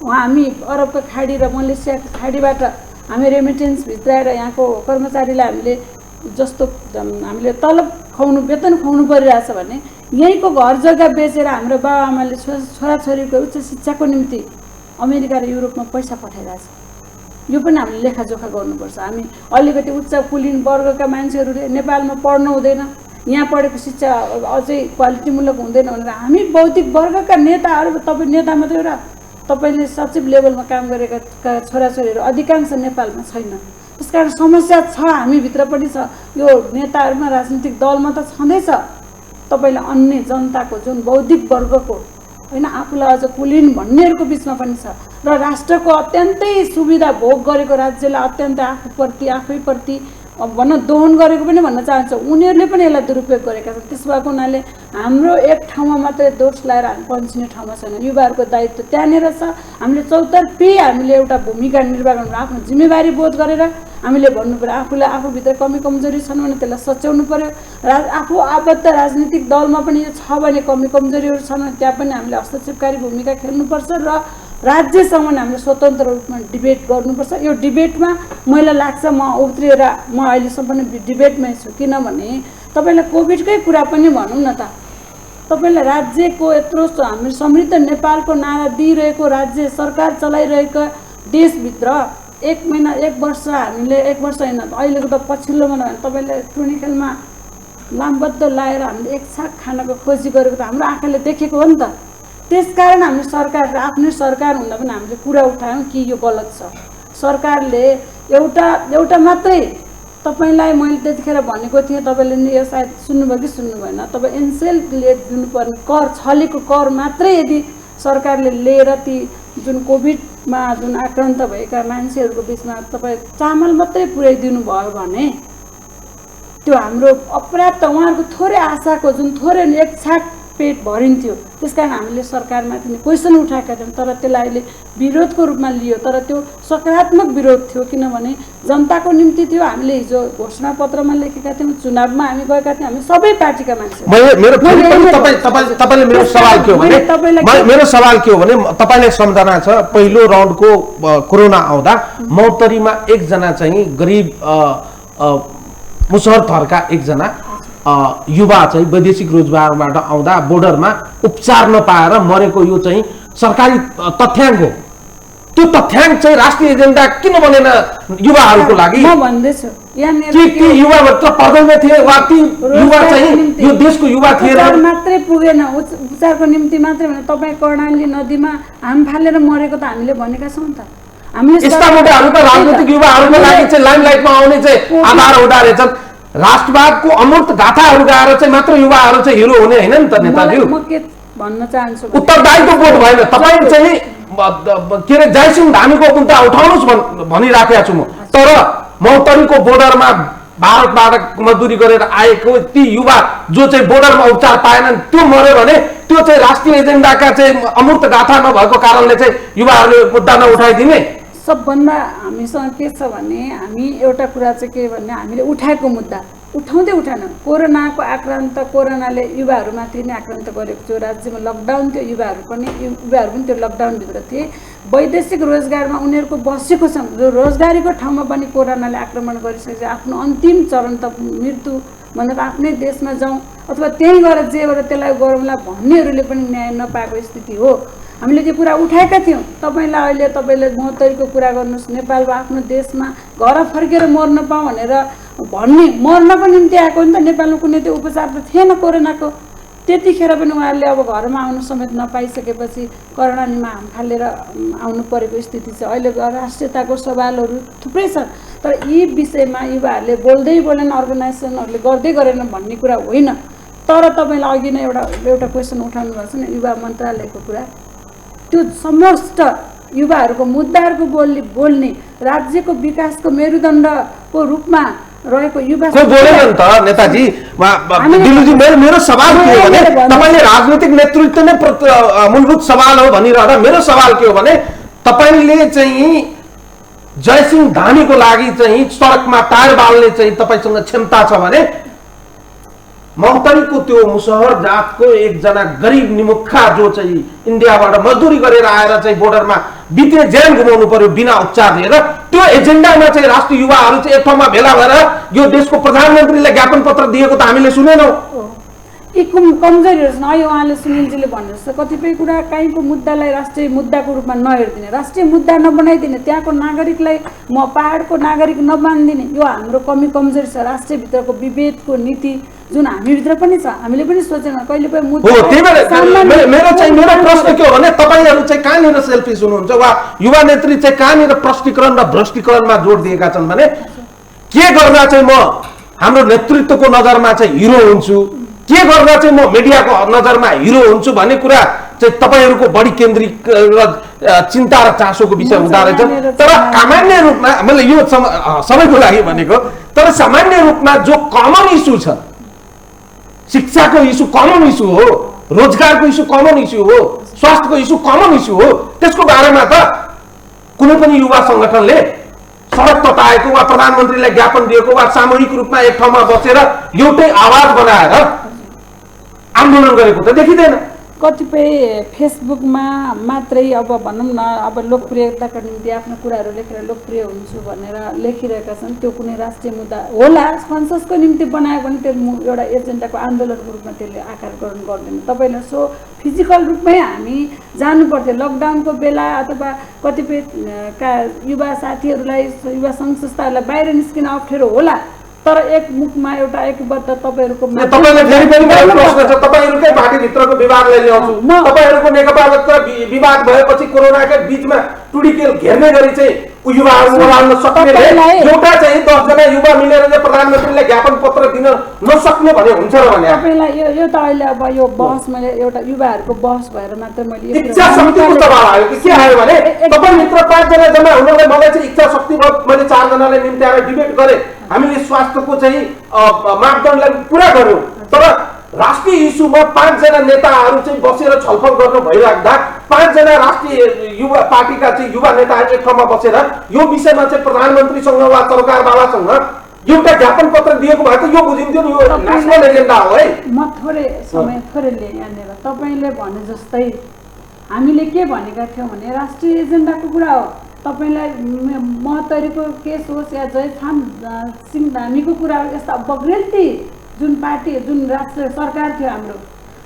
हामी अरबको खाडी र मलेसियाको खाडीबाट हामी रेमिटेन्स भित्राएर यहाँको कर्मचारीलाई हामीले जस्तो हामीले तलब खुवाउनु, वेतन खुवाउनु परिरहेछ भने यहीँको घर जग्गा बेचेर हाम्रो बाबुआमाले छोराछोरीको उच्च शिक्षाको निम्ति अमेरिका र युरोपमा पैसा पठाइरहेछ। यो पनि हामीले लेखाजोखा गर्नुपर्छ। हामी अलिकति उच्च कुलीन वर्गका मान्छेहरू नेपालमा पढ्नु हुँदैन, यहाँ पढेको शिक्षा अझै क्वालिटीमूलक हुँदैन भनेर हामी बौद्धिक वर्गका नेताहरू, तपाईँ नेता मात्रै एउटा तपाईँले सचिव लेभलमा काम गरेका छोराछोरीहरू अधिकांश नेपालमा छैन। त्यसकारण समस्या छ, हामीभित्र पनि छ। यो नेताहरूमा, राजनीतिक दलमा त छँदैछ। तपाईँले अन्य जनताको जुन बौद्धिक वर्गको होइन आफूलाई अझ कुलीन भन्नेहरूको बिचमा पनि छ र राष्ट्रको अत्यन्तै सुविधा भोग गरेको राज्यलाई अत्यन्तै आफैप्रति भन्न दोहन गरेको पनि भन्न चाहन्छ। उनीहरूले पनि यसलाई दुरुपयोग गरेका छन्। त्यस भएको हुनाले हाम्रो एक ठाउँमा मात्रै दोष लगाएर हामी पन्छिने ठाउँमा छैन। युवाहरूको दायित्व त्यहाँनिर छ। हामीले चौतर्फी हामीले एउटा भूमिका निर्वाह गर्नु, आफ्नो जिम्मेवारी बोध गरेर हामीले भन्नु पऱ्यो। आफूलाई आफूभित्र कमी कमजोरी छन् भने त्यसलाई सच्याउनु पऱ्यो। आफू आबद्ध राजनीतिक दलमा पनि यो छ भने कमी कमजोरीहरू छन् भने त्यहाँ पनि हामीले हस्तक्षेपकारी भूमिका खेल्नुपर्छ र राज्यसँग हामीले स्वतन्त्र रूपमा डिबेट गर्नुपर्छ। यो डिबेटमा मलाई लाग्छ म उत्रिएर म अहिलेसम्म पनि डिबेटमै छु। किनभने तपाईँलाई कोभिडकै कुरा पनि भनौँ न त, तपाईँलाई राज्यको यत्रो हामी समृद्ध नेपालको नारा दिइरहेको राज्य सरकार चलाइरहेको देशभित्र 1 महिना 1 वर्ष हामीले 1 वर्ष होइन अहिलेको त पछिल्लोमा भने तपाईँले टुर्नी खेलमा लामबद्ध लाएर हामीले एक छाक खानको खोजी गरेको त हाम्रो आँखाले देखेको हो नि त। त्यसकारण हामीले सरकार आफ्नै सरकार हुँदा पनि हामीले कुरा उठायौँ कि यो गलत छ। सरकारले एउटा मात्रै तपाईँलाई मैले त्यतिखेर भनेको थिएँ, तपाईँले नि यो सायद सुन्नुभयो कि सुन्नु भएन, तपाईँ एनसेलले दिनुपर्ने कर छलेको कर मात्रै यदि सरकारले लिएर ती जुन कोभिडमा जुन आक्रान्त भएका मान्छेहरूको बिचमा तपाईँ चामल मात्रै पुर्याइदिनु भयो भने त्यो हाम्रो अपर्याप्त, उहाँहरूको थोरै आशाको जुन थोरै एक छाक पेट भरिन्थ्यो। त्यसकारण हामीले सरकारमाथि नि क्वेसन उठाएका थियौँ, तर त्यसलाई अहिले विरोधको रूपमा लियो। तर त्यो सकारात्मक विरोध थियो, किनभने जनताको निम्ति थियो। हामीले हिजो घोषणापत्रमा लेखेका थियौँ, चुनावमा हामी गएका थियौँ, हामी सबै पार्टीका मान्छे। तपाईँले मेरो सवाल के हो भने तपाईँलाई सम्झना छ पहिलो राउन्डको कोरोना आउँदा मौतरीमा एकजना चाहिँ गरिब मुसहर थरका एकजना युवा चाहिँ वैदेशिक रोजगारबाट आउँदा बोर्डरमा उपचार नपाएर मरेको यो चाहिँ सरकारी तथ्याङ्क हो। त्यो तथ्याङ्क चाहिँ राष्ट्रिय एजेन्डा किन बनेन युवाहरूको लागि? म भन्दैछु ती युवा मात्र पर्दैन थिए वा ती युवा चाहिँ यो देशको युवा थिए मात्रै पुगेन। उपचारको निम्ति मात्रै भने तपाईँ कर्णाली नदीमा हाम फालेर मरेको त हामीले भनेका छौँ त। हामीले यस्ता मुद्दाहरूका राजनीतिक युवाहरूको लागि चाहिँ लाइमलाइटमा आउने चाहिँ आधार हुँदा रहेछन्। राष्ट्रवादको अमूर्त गाथाहरू गाएर चाहिँ मात्र युवाहरू चाहिँ हिरो हुने होइन नि त नेताजी। म के भन्न चाहन्छु, उत्तरदायित्व बोध भएन। तपाईँ चाहिँ के अरे जयसिंह धामीको मुद्दा उठाउनुहोस् भनिराखेको छु म। तर मौतरीको बोर्डरमा भारतबाट मजदुरी गरेर आएको ती युवा जो चाहिँ बोर्डरमा उपचार पाएनन् त्यो मर्यो भने त्यो चाहिँ राष्ट्रिय एजेन्डाका चाहिँ अमूर्त गाथा नभएको कारणले चाहिँ युवाहरूले मुद्दा नउठाइदिने। सबभन्दा हामीसँग के छ भने हामी एउटा कुरा चाहिँ के भन्ने, हामीले उठाएको मुद्दा उठाउँदै उठाएन। कोरोनाको आक्रान्त, कोरोनाले युवाहरूमाथि नै आक्रान्त गरेको थियो। राज्यमा लकडाउन थियो, युवाहरू पनि त्यो लकडाउनभित्र थिए। वैदेशिक रोजगारमा उनीहरूको बसेको छ, जो रोजगारीको ठाउँमा पनि कोरोनाले आक्रमण गरिसकेको छ। आफ्नो अन्तिम चरण त मृत्यु भनेर आफ्नै देशमा जाउँ अथवा त्यहीँ गएर जे गरेर त्यसलाई गरौँला भन्नेहरूले पनि न्याय नपाएको स्थिति हो। हामीले त्यो कुरा उठाएका थियौँ। तपाईँले मौतरीको कुरा गर्नुहोस्, नेपालमा आफ्नो देशमा घर फर्केर मर्न पाऊँ भनेर भन्ने, मर्नको निम्ति आएको नि त। नेपालमा कुनै त्यो उपचार त थिएन कोरोनाको। त्यतिखेर पनि उहाँहरूले अब घरमा आउनु समेत नपाइसकेपछि कर्णालीमा हाम फालेर आउनु परेको स्थिति छ। अहिले राष्ट्रियताको सवालहरू थुप्रै छन्, तर यी विषयमा युवाहरूले बोल्दै बोलेन, अर्गनाइजेसनहरूले गर्दै गरेन भन्ने कुरा होइन। तर तपाईँले अघि नै एउटा क्वेसन उठाउनु भएको छ नि, युवा मन्त्रालयको कुरा। त्यो समस्त युवाहरूको मुद्दाहरूको बोल्ने राज्यको विकासको मेरुदण्डको रूपमा रहेको युवा बोलेन त नेताजी। दिलुजी मेरो सवाल के हो भने तपाईँले राजनीतिक नेतृत्व नै मूलभूत सवाल हो भनिरहँदा मेरो सवाल के हो भने तपाईँले चाहिँ जयसिंह धामीको लागि चाहिँ सडकमा टायर बाल्ने चाहिँ तपाईँसँग क्षमता छ भने मौतरीको त्यो मुसहर जातको एकजना गरिब निमुखा जो चाहिँ इन्डियाबाट मजदुरी गरेर आएर चाहिँ बोर्डरमा बिते ज्यान गुमाउनु पर्यो बिना उपचार लिएर, त्यो एजेन्डामा चाहिँ राष्ट्रिय युवाहरू चाहिँ एक ठाउँमा भेला भएर यो देशको प्रधानमन्त्रीलाई ज्ञापन पत्र दिएको त हामीले सुनेनौँ। यी कमजोरीहरू छन्। अहिले उहाँले सुनिलजीले भन्नुहोस्, कतिपय कुरा काहीँको मुद्दालाई राष्ट्रिय मुद्दाको रूपमा नहेरिदिने, राष्ट्रिय मुद्दा नबनाइदिने, त्यहाँको नागरिकलाई पहाडको नागरिक नमानिदिने, यो हाम्रो कमजोरी छ। राष्ट्रभित्रको विभेदको नीति जुन हामीभित्र पनि छ, हामीले पनि सोचेन कहिले पनि मुद्दा। मेरो प्रश्न के हो भने तपाईँहरू चाहिँ कहाँनिर सेल्फिस हुनुहुन्छ वा युवा नेत्री चाहिँ कहाँनिर प्रष्टीकरण र भ्रष्टीकरणमा जोड दिएका छन् भने के गर्दा चाहिँ म हाम्रो नेतृत्वको नजरमा चाहिँ हिरो हुन्छु, के गर्दा चाहिँ म मिडियाको नजरमा हिरो हुन्छु भन्ने कुरा चाहिँ तपाईँहरूको बढी केन्द्रित चिन्ता र चासोको विषय हुँदो रहेछ। तर सामान्य रूपमा मैले यो सबैको लागि भनेको, तर सामान्य रूपमा जो कमन इस्यु छ, शिक्षाको इस्यु कमन इस्यु हो, रोजगारको इस्यु कमन इस्यु हो, स्वास्थ्यको इस्यु कमन इस्यु हो, त्यसको बारेमा त कुनै पनि युवा सङ्गठनले सडक तताएको वा प्रधानमन्त्रीलाई ज्ञापन दिएको वा सामूहिक रूपमा एक ठाउँमा बसेर एउटै आवाज बनाएर आन्दोलन गरेको त देखिँदैन। कतिपय फेसबुकमा मात्रै अब भनौँ न, अब लोकप्रियताको निम्ति आफ्नो कुराहरू लेखेर लोकप्रिय हुन्छु भनेर लेखिरहेका छन्। त्यो कुनै राष्ट्रिय मुद्दा होला संसदको निम्ति बनायो भने त्यो एउटा एजेन्डाको आन्दोलनको रूपमा त्यसले आकार ग्रहण गर्दैन। तपाईँले सो फिजिकल रूपमै हामी जानु पर्थ्यो। लकडाउनको बेला अथवा कतिपय युवा साथीहरूलाई, युवा सङ्घ संस्थाहरूलाई बाहिर निस्किन अप्ठ्यारो होला, तर एक मुखमा एउटा एकबद्ध तपाईँहरूको तपाईँले फेरि पनि मेरो प्रश्न छ, तपाईँहरूकै पार्टीभित्रको विवादलाई ल्याउँछु। तपाईँहरूको नेकपाभित्र विवाद भएपछि कोरोनाकै बिचमा टुडिकेल घेर्ने गरी चाहिँ युवाहरू ओह्राल्न सक्नेले एउटा चाहिँ 10 जना युवा मिलेर चाहिँ प्रधानमन्त्रीलाई ज्ञापन पत्र दिन नसक्ने भने हुन्छ र भने तपाईँलाई यो त अहिले अब यो बहस मैले एउटा युवाहरूको बहस भएर मात्र मैले यो इच्छा शक्तिको सवाल आयो कि के आयो भने तपाईँ मित्र 5 जना जम्मा हुनलाई मलाई चाहिँ इच्छा शक्ति भयो, मैले 4 जनालाई निम्त्याएर डिबेट गरेँ, हामीले स्वास्थ्यको चाहिँ मापदण्डलाई पुरा गर्यौँ। तर राष्ट्रिय इस्युमा 5 जना नेताहरू चाहिँ बसेर छलफल गर्न भइराख्दा 5 जना राष्ट्रिय युवा पार्टीका चाहिँ युवा नेताहरू एक ठाउँमा बसेर यो विषयमा चाहिँ प्रधानमन्त्रीसँग वा सरकारवालासँग एउटा ज्ञापन पत्र दिएको भए त यो बुझिन्थ्यो नि, यो नेसनल एजेन्डा हो है। म थोरै समय थोरै लिएँ यहाँनिर। तपाईँले भने जस्तै हामीले के भनेका थियौँ भने राष्ट्रिय एजेन्डाको कुरा हो। तपाईँलाई महतरीको केस होस् या जयथाम सिंहधामीको कुरा हो, यस्ता बग्रेल्ती जुन पार्टी जुन राष्ट्र सरकार थियो हाम्रो,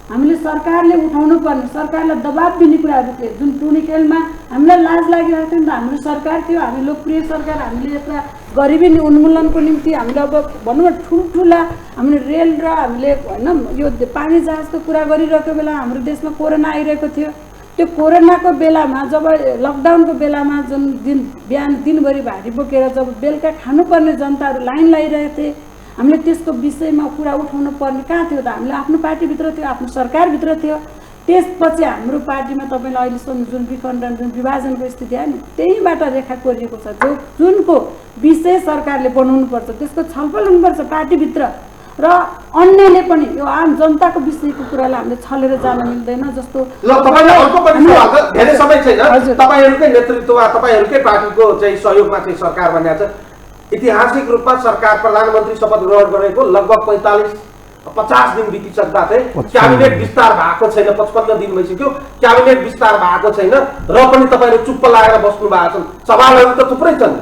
हामीले सरकारले उठाउनु पर्ने, सरकारलाई दबाब दिने कुराहरू थिए। जुन टुनी खेलमा हामीलाई लाज लागिरहेको थियो नि त, हाम्रो सरकार थियो, हामी लोकप्रिय सरकार, हामीले यस्ता गरिबी उन्मूलनको निम्ति हामीले अब भनौँ न ठुल्ठुला हामीले रेल र हामीले होइन यो पानी जहाजको कुरा गरिरहेको बेला हाम्रो देशमा कोरोना आइरहेको थियो। त्यो कोरोनाको बेलामा जब लकडाउनको बेलामा जुन बिहान दिनभरि भारी बोकेर जब बेलुका खानुपर्ने जनताहरू लाइन लगाइरहेको थिए, हामीले त्यसको विषयमा कुरा उठाउनु पर्ने कहाँ थियो त? हामीले आफ्नो पार्टीभित्र थियो, आफ्नो सरकारभित्र थियो। त्यसपछि हाम्रो पार्टीमा तपाईँलाई अहिलेसम्म जुन विखण्डन जुन विभाजनको स्थिति आयो नि, त्यहीबाट रेखा कोरिएको छ। जुनको विषय सरकारले बनाउनुपर्छ, त्यसको छलफल हुनुपर्छ पार्टीभित्र र अन्यले पनि यो आम जनताको विषयको कुरालाई हामीले छलेर जान मिल्दैन। जस्तो ल तपाईँले अर्को पनि सवाल छ, धेरै समय छैन, तपाईँहरूकै नेतृत्वमा तपाईँहरूकै पार्टीको चाहिँ सहयोगमा चाहिँ सरकार बनिएको छ। ऐतिहासिक रूपमा सरकार प्रधानमन्त्री शपथ ग्रहण गरेको लगभग 50 दिन बितिसक्दा चाहिँ क्याबिनेट विस्तार भएको छैन, 55 दिन भइसक्यो, क्याबिनेट विस्तार भएको छैन र पनि तपाईँहरू चुप्प लागेर बस्नु भएको छन्। सवालहरू त थुप्रै छन्।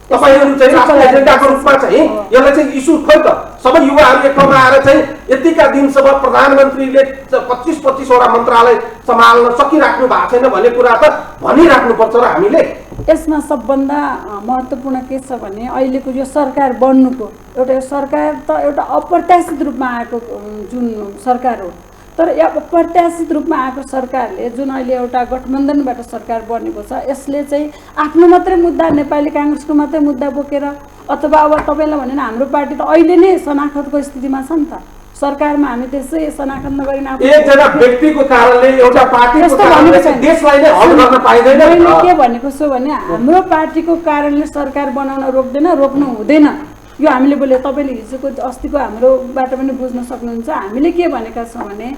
तपाईँहरू चाहिँ राष्ट्रिय एजेन्डाको रूपमा चाहिँ यसलाई चाहिँ इस्यु खोइ त सबै युवाहरू एक ठाउँमा आएर चाहिँ यतिका दिनसम्म प्रधानमन्त्रीले 25 वटा मन्त्रालय सम्हाल्न सकिराख्नु भएको छैन भन्ने कुरा त भनिराख्नुपर्छ र हामीले। यसमा सबभन्दा महत्त्वपूर्ण के छ भने अहिलेको यो सरकार बन्नुको एउटा सरकार त एउटा अप्रत्याशित रूपमा आएको जुन सरकार हो, तर यो अप्रत्याशित रूपमा आएको सरकारले जुन अहिले एउटा गठबन्धनबाट सरकार बनेको छ, यसले चाहिँ आफ्नो मात्रै मुद्दा, नेपाली काङ्ग्रेसको मात्रै मुद्दा बोकेर अथवा अब तपाईँलाई भने हाम्रो पार्टी त अहिले नै शनाखतको स्थितिमा छ नि त। सरकारमा हामी त्यसै शनाखत नगरिन एकजना व्यक्तिको कारणले एउटा पार्टीको कारणले देशलाई नै हल गर्न पाइदैन। मैले के भनेको छु भने हाम्रो पार्टीको कारणले सरकार बनाउन रोक्दैन, रोक्नु हुँदैन। यो हामीले बोले तपाईँले हिजोको अस्तिको हाम्रोबाट पनि बुझ्न सक्नुहुन्छ। हामीले के भनेका छौँ भने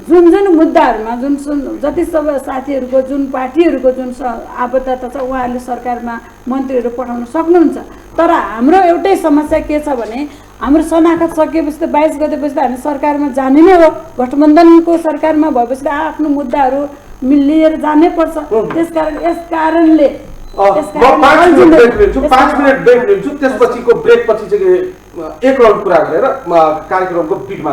जुन जुन मुद्दाहरूमा जुन जति सब साथीहरूको जुन पार्टीहरूको जुन आबद्धता छ उहाँहरूले सरकारमा मन्त्रीहरू पठाउन सक्नुहुन्छ। तर हाम्रो एउटै समस्या के छ भने हाम्रो शनाखत सकिएपछि त 22 गतेपछि त हामी सरकारमा जाने नै हो, गठबन्धनको सरकारमा भएपछि त आफ्नो मुद्दाहरू लिएर जानै पर्छ। त्यसकारण यस कारणले 5 मिनट ब्रेक लिन्छु, त्यसपछिको ब्रेक पछि चाहिँ एक राउन्ड कुरा गरेर कार्यक्रमको बिटमा